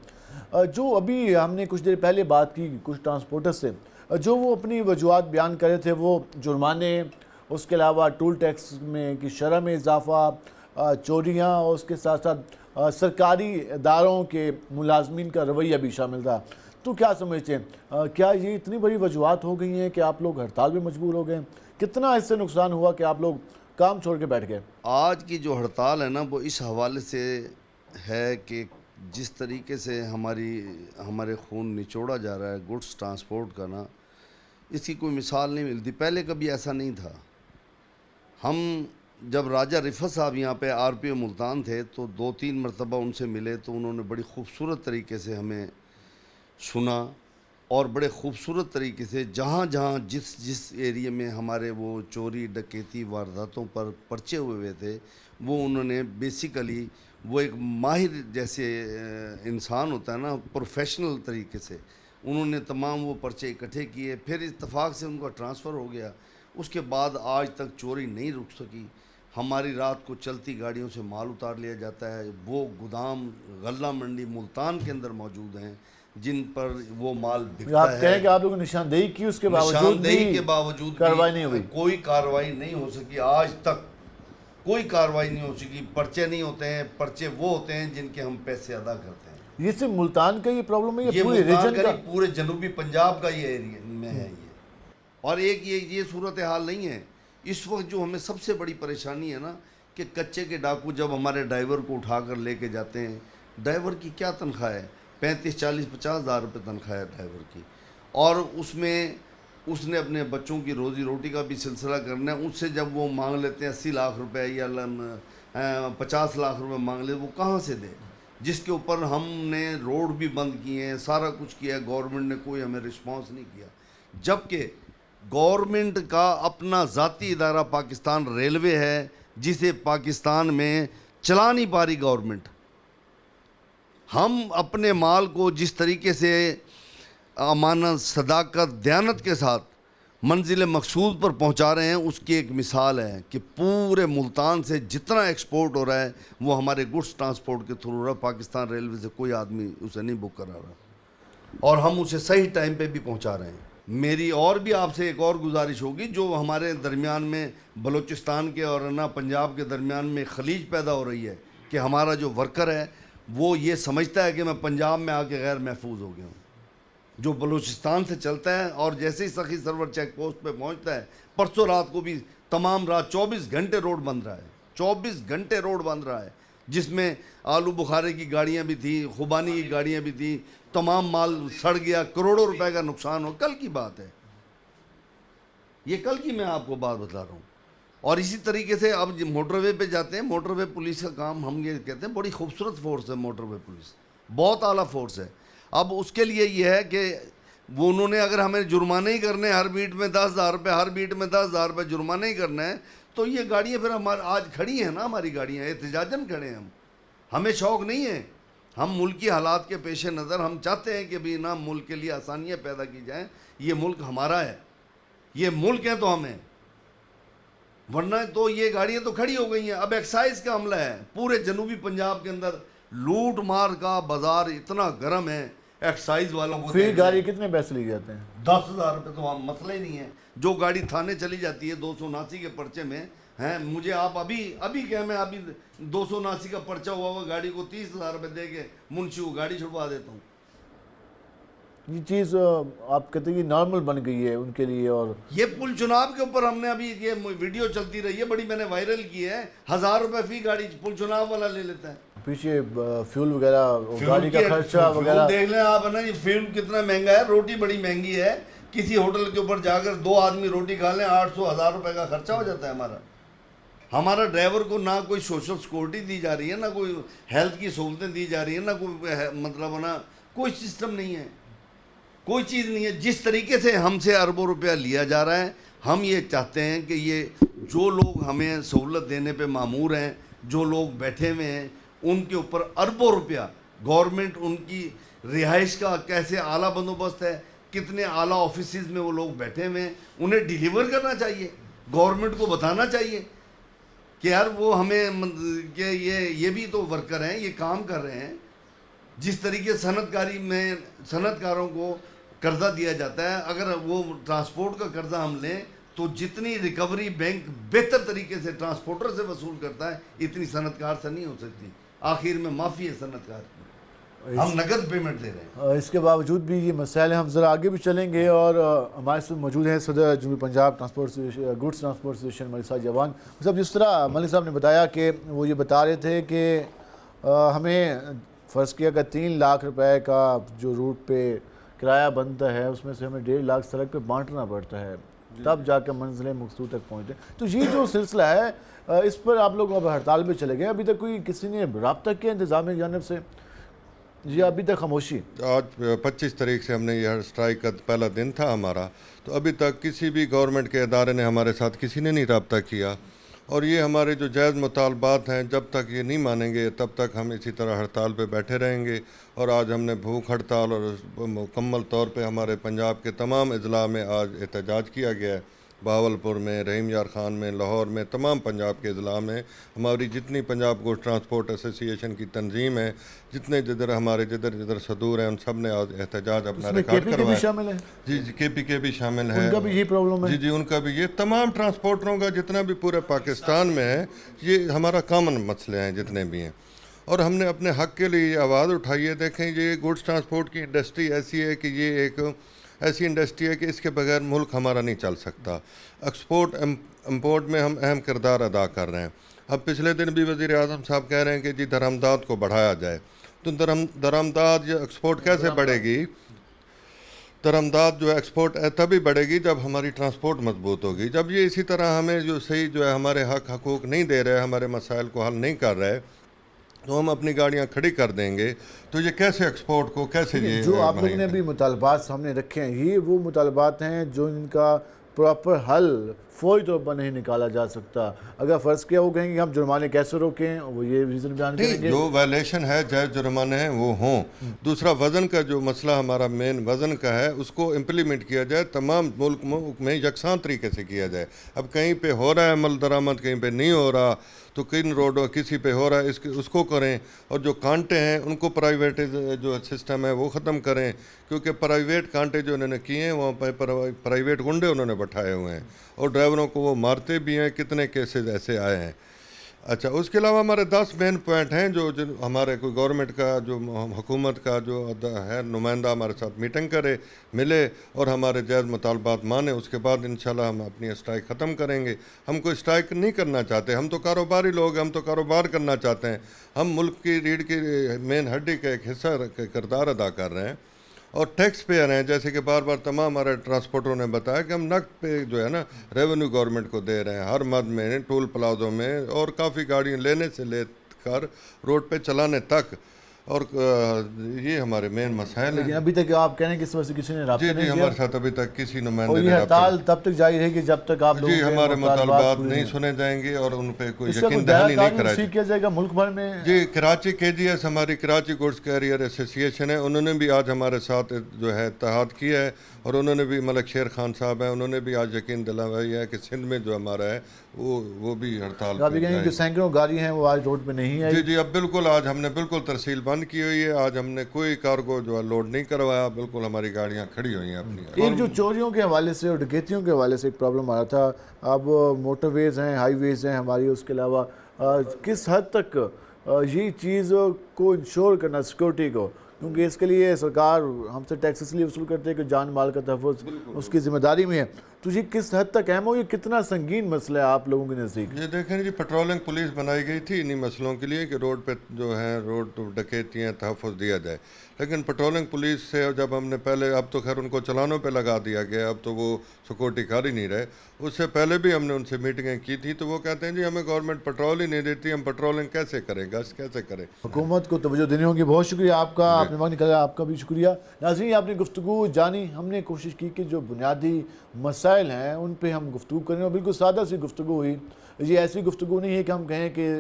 जो अभी हमने कुछ देर पहले बात की कुछ ट्रांसपोर्टर से, जो वो अपनी वजूहत बयान कर रहे थे, वो जुर्माने, उसके अलावा टूल टैक्स में की शरह में इजाफा, चोरियाँ और उसके साथ साथ सरकारी इदारों के मुलाजमीन का रवैया भी शामिल था। तो क्या समझते हैं, क्या ये इतनी बड़ी वजूहत हो गई हैं कि आप लोग हड़ताल में मजबूर हो गए? कितना इससे नुकसान हुआ कि आप लोग काम छोड़ के बैठ गए? आज की जो हड़ताल है ना वो इस हवाले से है कि जिस तरीके से हमारे खून निचोड़ा जा रहा है गुड्स ट्रांसपोर्ट का ना, इसकी कोई मिसाल नहीं मिलती। पहले कभी ऐसा नहीं था। हम जब राजा रिफत साहब यहाँ पे RPO मुल्तान थे तो 2-3 मरतबा उनसे मिले तो उन्होंने बड़ी खूबसूरत तरीके से हमें सुना और बड़े खूबसूरत तरीके से जहाँ जिस एरिया में हमारे वो चोरी डकैती वारदातों पर पर्चे हुए थे वो उन्होंने बेसिकली, वो एक माहिर जैसे इंसान होता है ना, प्रोफेशनल तरीके से उन्होंने तमाम वो पर्चे इकट्ठे किए, फिर इत्तफाक से उनका ट्रांसफ़र हो गया। उसके बाद आज तक चोरी नहीं रुक सकी। हमारी रात को चलती गाड़ियों से माल उतार लिया जाता है। वो गोदाम गल्ला मंडी मुल्तान के अंदर मौजूद हैं जिन पर वो माल बिकता है। आप कहें कि आप लोगों ने निशानदेही की, उसके बावजूद कार्रवाई नहीं हुई, कोई कार्रवाई नहीं हो सकी। आज तक कोई कार्रवाई नहीं हो सकी। पर्चे नहीं होते हैं, पर्चे वो होते हैं जिनके हम पैसे अदा करते हैं। ये सिर्फ मुल्तान का ये प्रॉब्लम है, ये पूरे रीजन का, पूरे जनूबी पंजाब का ये एरिया में है ये। और एक ये सूरत हाल नहीं है इस वक्त। जो हमें सबसे बड़ी परेशानी है ना कि कच्चे के डाकू जब हमारे ड्राइवर को उठा कर लेके जाते हैं, ड्राइवर की क्या तनख्वाह है? 35, 40, 50 हज़ार रुपये तनख्वाह है ड्राइवर की, और उसमें उसने अपने बच्चों की रोज़ी रोटी का भी सिलसिला करना है। उससे जब वो मांग लेते हैं 80 लाख रुपए या 50 लाख रुपए मांग ले, वो कहाँ से दे? जिसके ऊपर हमने रोड भी बंद किए हैं, सारा कुछ किया है, गवर्नमेंट ने कोई हमें रिस्पांस नहीं किया। जबकि गवर्नमेंट का अपना ज़ाती इदारा पाकिस्तान रेलवे है जिसे पाकिस्तान में चला नहीं पा रही गवर्नमेंट। हम अपने माल को जिस तरीके से अमानत, सदाकत, दयानत के साथ मंजिल मकसूद पर पहुंचा रहे हैं, उसकी एक मिसाल है कि पूरे मुल्तान से जितना एक्सपोर्ट हो रहा है वो हमारे गुड्स ट्रांसपोर्ट के थ्रू हो रहा है। पाकिस्तान रेलवे से कोई आदमी उसे नहीं बुक करा रहा और हम उसे सही टाइम पे भी पहुंचा रहे हैं। मेरी और भी आपसे एक और गुजारिश होगी, जो हमारे दरमियान में बलूचिस्तान के और ना पंजाब के दरमियान में खलीज पैदा हो रही है कि हमारा जो वर्कर है वो ये समझता है कि मैं पंजाब में आके गैर महफूज हो गया हूँ। जो बलूचिस्तान से चलता है और जैसे ही सखी सरवर चेक पोस्ट पे पहुंचता है, परसों रात को भी तमाम रात 24 घंटे रोड बंद रहा है, 24 घंटे रोड बंद रहा है, जिसमें आलू बुखारे की गाड़ियां भी थी, खुबानी की गाड़ियां भी थी, तमाम माल सड़ गया, करोड़ों रुपए का नुकसान हो। कल की बात है ये, कल की मैं आपको बात बता रहा हूँ। और इसी तरीके से अब मोटरवे पे जाते हैं, मोटरवे पुलिस का काम हम ये कहते हैं बड़ी खूबसूरत फोर्स है मोटरवे पुलिस, बहुत आला फोर्स है। अब उसके लिए ये है कि वो उन्होंने अगर हमें जुर्माने ही करने, हर बीट में 10,000 रुपये, हर बीट में 10,000 रुपये जुर्माने ही करना है, तो ये गाड़ियाँ फिर हमारे आज खड़ी हैं ना, हमारी गाड़ियाँ एहतजाजन खड़े हैं। हमें शौक़ नहीं है, हम मुल्क की हालात के पेश नज़र हम चाहते हैं कि भी ना मुल्क के लिए आसानियाँ पैदा की जाएँ। ये मुल्क हमारा है, ये मुल्क है तो हमें, वरना तो ये गाड़ियाँ तो खड़ी हो गई हैं। अब एक्साइज का हमला है पूरे जनूबी पंजाब के अंदर, लूट मार का बाजार इतना गर्म है, एक्साइज वालों को फिर गाड़ी कितने पैसे लिए जाते हैं? 10,000 रुपये तो हम मसला ही नहीं है। जो गाड़ी थाने चली जाती है 279 के पर्चे में हैं, मुझे आप अभी क्या, मैं अभी 279 का पर्चा हुआ हुआ गाड़ी को 30,000 रुपये दे के मुंशी को गाड़ी छुड़वा देता हूँ। ये चीज़ आप कहते हैं कि नॉर्मल बन गई है उनके लिए। और ये पुल चुनाव के ऊपर हमने अभी ये वीडियो चलती रही है, बड़ी मैंने वायरल की है, 1,000 रुपये फी गाड़ी पुल चुनाव वाला ले लेता है। पीछे फ्यूल वगैरह, गाड़ी का खर्चा वगैरह देख लें आप, है ना, ये फ्यूल कितना महंगा है, रोटी बड़ी महंगी है। किसी होटल के ऊपर जाकर 2 आदमी रोटी खा लें, 800-1,000 रुपये का खर्चा हो जाता है हमारा ड्राइवर को ना कोई सोशल सिक्योरिटी दी जा रही है, ना कोई हेल्थ की सहूलतें दी जा रही है, ना कोई मतलब ना कोई सिस्टम नहीं है, कोई चीज़ नहीं है। जिस तरीके से हमसे अरबों रुपया लिया जा रहा है, हम ये चाहते हैं कि ये जो लोग हमें सहूलत देने पे मामूर हैं, जो लोग बैठे हुए हैं, उनके ऊपर अरबों रुपया गवर्नमेंट, उनकी रिहाइश का कैसे आला बंदोबस्त है, कितने आला ऑफिसेज में वो लोग बैठे हुए हैं, उन्हें डिलीवर करना चाहिए। गवर्नमेंट को बताना चाहिए कि यार वो हमें कि ये भी तो वर्कर हैं, ये काम कर रहे हैं। जिस तरीके सनतकारी में सनतकारों को कर्जा दिया जाता है, अगर वो ट्रांसपोर्ट का कर्जा हम लें तो जितनी रिकवरी बैंक बेहतर तरीके से ट्रांसपोर्टर से वसूल करता है, इतनी सनतकार से नहीं हो सकती। आखिर में माफ़ी है सनतकार की, हम नगद पेमेंट दे रहे हैं। इसके बावजूद भी ये मसाइल हैं। हम ज़रा आगे भी चलेंगे और हमारे साथ मौजूद हैं सदर जनूबी Punjab transport goods transport association Malik साहब जवान साहब। जिस तरह मलिक साहब ने बताया कि वो ये बता रहे थे कि हमें फ़र्ज़ किया कि 3 लाख रुपए का जो रूट पे किराया बनता है, उसमें से हमें 1.5 लाख सड़क पे बांटना पड़ता है, तब जाकर मंजिल मकसूद तक पहुँचते। तो ये जो सिलसिला है, इस पर आप लोग अब हड़ताल पे चले गए, अभी तक कोई किसी ने रब्ता किया इंतज़ामिया की जानिब से? जी अभी तक खामोशी। आज 25 तारीख से हमने यह स्ट्राइक का पहला दिन था हमारा, तो अभी तक किसी भी गवर्नमेंट के इदारे ने हमारे साथ किसी ने नहीं रब्ता किया। और ये हमारे जो जायज़ मुतालबात हैं, जब तक ये नहीं मानेंगे तब तक हम इसी तरह हड़ताल पे बैठे रहेंगे। और आज हमने भूख हड़ताल और मुकम्मल तौर पे हमारे पंजाब के तमाम अजला में आज एहतजाज किया गया है। बहावलपुर में, रहीम यार खान में, लाहौर में, तमाम पंजाब के अजला में हमारी जितनी पंजाब गुड्स ट्रांसपोर्ट एसोसिएशन की तंजीम है, जितने जिधर सदूर हैं, उन सब ने आज एहतजाज अपना रिकॉर्ड करवाया। शामिल है जी, KPK भी शामिल है। उनका भी यही प्रॉब्लम है? जी, उनका भी ये तमाम ट्रांसपोर्टरों का जितना भी पूरे पाकिस्तान में है, ये हमारा कॉमन मसले हैं जितने भी हैं। और हमने अपने हक़ के लिए आवाज़ उठाई है। देखें, ये गुड्स ट्रांसपोर्ट की इंडस्ट्री ऐसी है कि ये एक ऐसी इंडस्ट्री है कि इसके बगैर मुल्क हमारा नहीं चल सकता। एक्सपोर्ट इंपोर्ट में हम अहम किरदार अदा कर रहे हैं। अब पिछले दिन भी वज़ीर आज़म साहब कह रहे हैं कि जी दरामदाद को बढ़ाया जाए। तो दरामदाद या एक्सपोर्ट कैसे बढ़ेगी? दरामदाद जो है एक्सपोर्ट तभी बढ़ेगी जब हमारी ट्रांसपोर्ट मजबूत होगी। जब ये इसी तरह हमें जो सही जो है हमारे हक़ हकूक़ नहीं दे रहे, हमारे मसाइल को हल नहीं कर रहे, तो हम अपनी गाड़ियाँ खड़ी कर देंगे। तो ये कैसे एक्सपोर्ट को कैसे ये जो आप लोगों ने भी मुतालबात सामने रखे हैं, ये वो मुतालबात हैं जो इनका प्रॉपर हल فوری طور پر نہیں نکالا جا سکتا. اگر فرض کیا وہ کہیں گے ہم جرمانے کیسے روکیں, وہ یہ ریزن بیان کریں گے. جو وائلیشن ہے جائز جرمانے ہیں وہ ہوں. دوسرا وزن کا جو مسئلہ ہمارا مین وزن کا ہے اس کو امپلیمنٹ کیا جائے, تمام ملک میں یکساں طریقے سے کیا جائے. اب کہیں پہ ہو رہا ہے عمل درآمد, کہیں پہ نہیں ہو رہا, تو کن روڈوں کسی پہ ہو رہا ہے اس کو کریں. اور جو کانٹے ہیں ان کو پرائیویٹ جو سسٹم ہے وہ ختم کریں, کیونکہ پرائیویٹ کانٹے جو انہوں نے کیے ہیں وہاں پہ پرائیویٹ گنڈے انہوں نے بٹھائے ہوئے ہیں اور ڈرائیوروں کو وہ مارتے بھی ہیں. کتنے کیسز ایسے آئے ہیں. اچھا, اس کے علاوہ ہمارے 10 مین پوائنٹ ہیں جو ہمارے کوئی گورنمنٹ کا جو حکومت کا جو ہے نمائندہ ہمارے ساتھ میٹنگ کرے, ملے اور ہمارے جائز مطالبات مانے. اس کے بعد انشاءاللہ ہم اپنی اسٹرائک ختم کریں گے. ہم کوئی اسٹرائک نہیں کرنا چاہتے, ہم تو کاروباری لوگ ہیں, ہم تو کاروبار کرنا چاہتے ہیں. ہم ملک کی ریڑھ کی مین ہڈی کا ایک حصہ کردار ادا کر رہے ہیں اور ٹیکس پیئر ہیں. جیسے کہ بار بار تمام ہمارے ٹرانسپورٹروں نے بتایا کہ ہم نقد پہ جو ہے نا ریونیو گورنمنٹ کو دے رہے ہیں ہر مد میں, ٹول پلازوں میں, اور کافی گاڑیاں لینے سے لے کر روڈ پہ چلانے تک. اور یہ ہمارے مین مسائل ہیں. لیکن ابھی تک آپ کہہ رہے ہیں کہ اس وجہ سے کسی نے رابطہ نہیں کیا. ہمارے ساتھ ابھی تک کسی نمائندے اور یہ ہڑتال تب تک جاری رہے گی جب تک آپ لوگوں کے ہمارے مطالبات نہیں سنے جائیں گے اور ان پہ کوئی یقین دہانی نہیں کرائی کیا جائے گا ملک بھر میں. جی, کراچی KGS ہماری کراچی گوڈز کیریئر ایسوسی ایشن ہے, انہوں نے بھی آج ہمارے ساتھ جو ہے اتحاد کیا ہے اور انہوں نے بھی ملک شیر خان صاحب ہیں, انہوں نے بھی آج یقین دلایا ہے کہ سندھ میں جو ہمارا ہے وہ بھی ہڑتال. آپ یہ کہیں کہ سینکڑوں گاڑی ہیں وہ آج روڈ پہ نہیں ہے. جی, اب بالکل آج ہم نے بالکل ترسیل بند کی ہوئی ہے. آج ہم نے کوئی کارگو جو ہے لوڈ نہیں کروایا, بالکل ہماری گاڑیاں کھڑی ہوئی ہیں اپنی. ایک جو چوریوں کے حوالے سے اور ڈکیتیوں کے حوالے سے ایک پرابلم آ رہا تھا. اب موٹر ویز ہیں, ہائی ویز ہیں ہماری, اس کے علاوہ کس حد تک یہ چیز کو انشور کرنا سیکورٹی کو, کیونکہ اس کے لیے سرکار ہم سے ٹیکس اس لیے وصول کرتے ہیں کہ جان مال کا تحفظ اس کی ذمہ داری میں ہے. تو یہ کس حد تک اہم ہو, یہ کتنا سنگین مسئلہ ہے آپ لوگوں کے نزدیک؟ یہ دیکھیں جی, پیٹرولنگ پولیس بنائی گئی تھی انہی مسئلوں کے لیے کہ روڈ پہ جو ہیں روڈ ڈکیتیاں تحفظ دیا جائے. لیکن پیٹرولنگ پولیس سے جب ہم نے پہلے, اب تو خیر ان کو چلانوں پہ لگا دیا گیا, اب تو وہ سیکورٹی کر ہی نہیں رہے. اس سے پہلے بھی ہم نے ان سے میٹنگیں کی تھی تو وہ کہتے ہیں جی ہمیں گورنمنٹ پیٹرول ہی نہیں دیتی, ہم پیٹرولنگ کیسے کریں, گشت کیسے کریں. حکومت کو توجہ دینے ہوگی. بہت شکریہ آپ کا, آپ نے وقت نکالا, آپ کا بھی شکریہ. ناظرین, آپ نے گفتگو جانی, ہم نے کوشش کی کہ جو بنیادی مسائل ہیں ان پہ ہم گفتگو کریں, اور بالکل سادہ سی گفتگو ہوئی. یہ ایسی گفتگو نہیں ہے کہ ہم کہیں کہ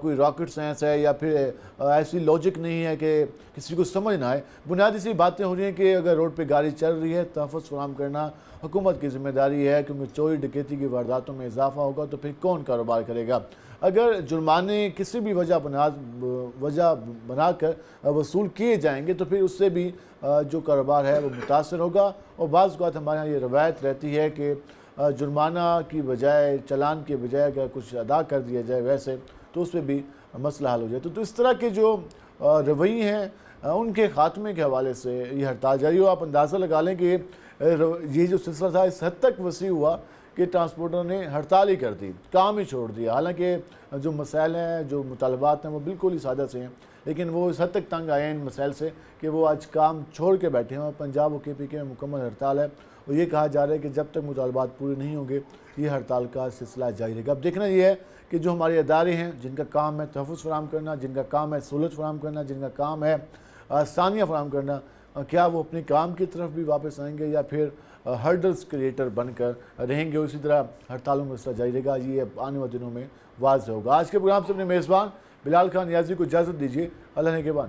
کوئی راکٹ سائنس ہے یا پھر ایسی لاجک نہیں ہے کہ کسی کو سمجھ نہ آئے. بنیادی سی باتیں ہو رہی ہیں کہ اگر روڈ پہ گاڑی چل رہی ہے تحفظ فراہم کرنا حکومت کی ذمہ داری ہے, کیونکہ چوری ڈکیتی کی وارداتوں میں اضافہ ہوگا تو پھر کون کاروبار کرے گا. اگر جرمانے کسی بھی وجہ بنا کر وصول کیے جائیں گے تو پھر اس سے بھی جو کاروبار ہے وہ متاثر ہوگا. اور بعض اوقات ہمارے یہاں یہ روایت رہتی ہے کہ جرمانہ کی بجائے, چلان کے بجائے اگر کچھ ادا کر دیا جائے ویسے تو اس پہ بھی مسئلہ حل ہو جائے. تو اس طرح کے جو رویے ہیں ان کے خاتمے کے حوالے سے یہ ہڑتال جاری ہو. آپ اندازہ لگا لیں کہ یہ جو سلسلہ تھا اس حد تک وسیع ہوا کہ ٹرانسپورٹر نے ہڑتال ہی کر دی, کام ہی چھوڑ دیا. حالانکہ جو مسائل ہیں, جو مطالبات ہیں وہ بالکل ہی سادہ سے ہیں, لیکن وہ اس حد تک تنگ آئے ہیں ان مسائل سے کہ وہ آج کام چھوڑ کے بیٹھے ہیں. اور پنجاب اور KPK میں مکمل ہڑتال ہے, اور یہ کہا جا رہا ہے کہ جب تک مطالبات پورے نہیں ہوں گے یہ ہڑتال کا سلسلہ جاری رہے گا. اب دیکھنا یہ ہے کہ جو ہمارے ادارے ہیں جن کا کام ہے تحفظ فراہم کرنا, جن کا کام ہے سہولت فراہم کرنا, جن کا کام ہے آسانیاں فراہم کرنا, کیا وہ اپنے کام کی طرف بھی واپس آئیں گے یا پھر ہرڈلز کریٹر بن کر رہیں گے. اسی طرح ہڑتالوں میں سلسلہ جاری رہے گا, یہ آنے والے دنوں میں واضح ہوگا. آج کے پروگرام سے اپنے میزبان بلال خان نیازی کو اجازت دیجیے. اللہ نگہبان.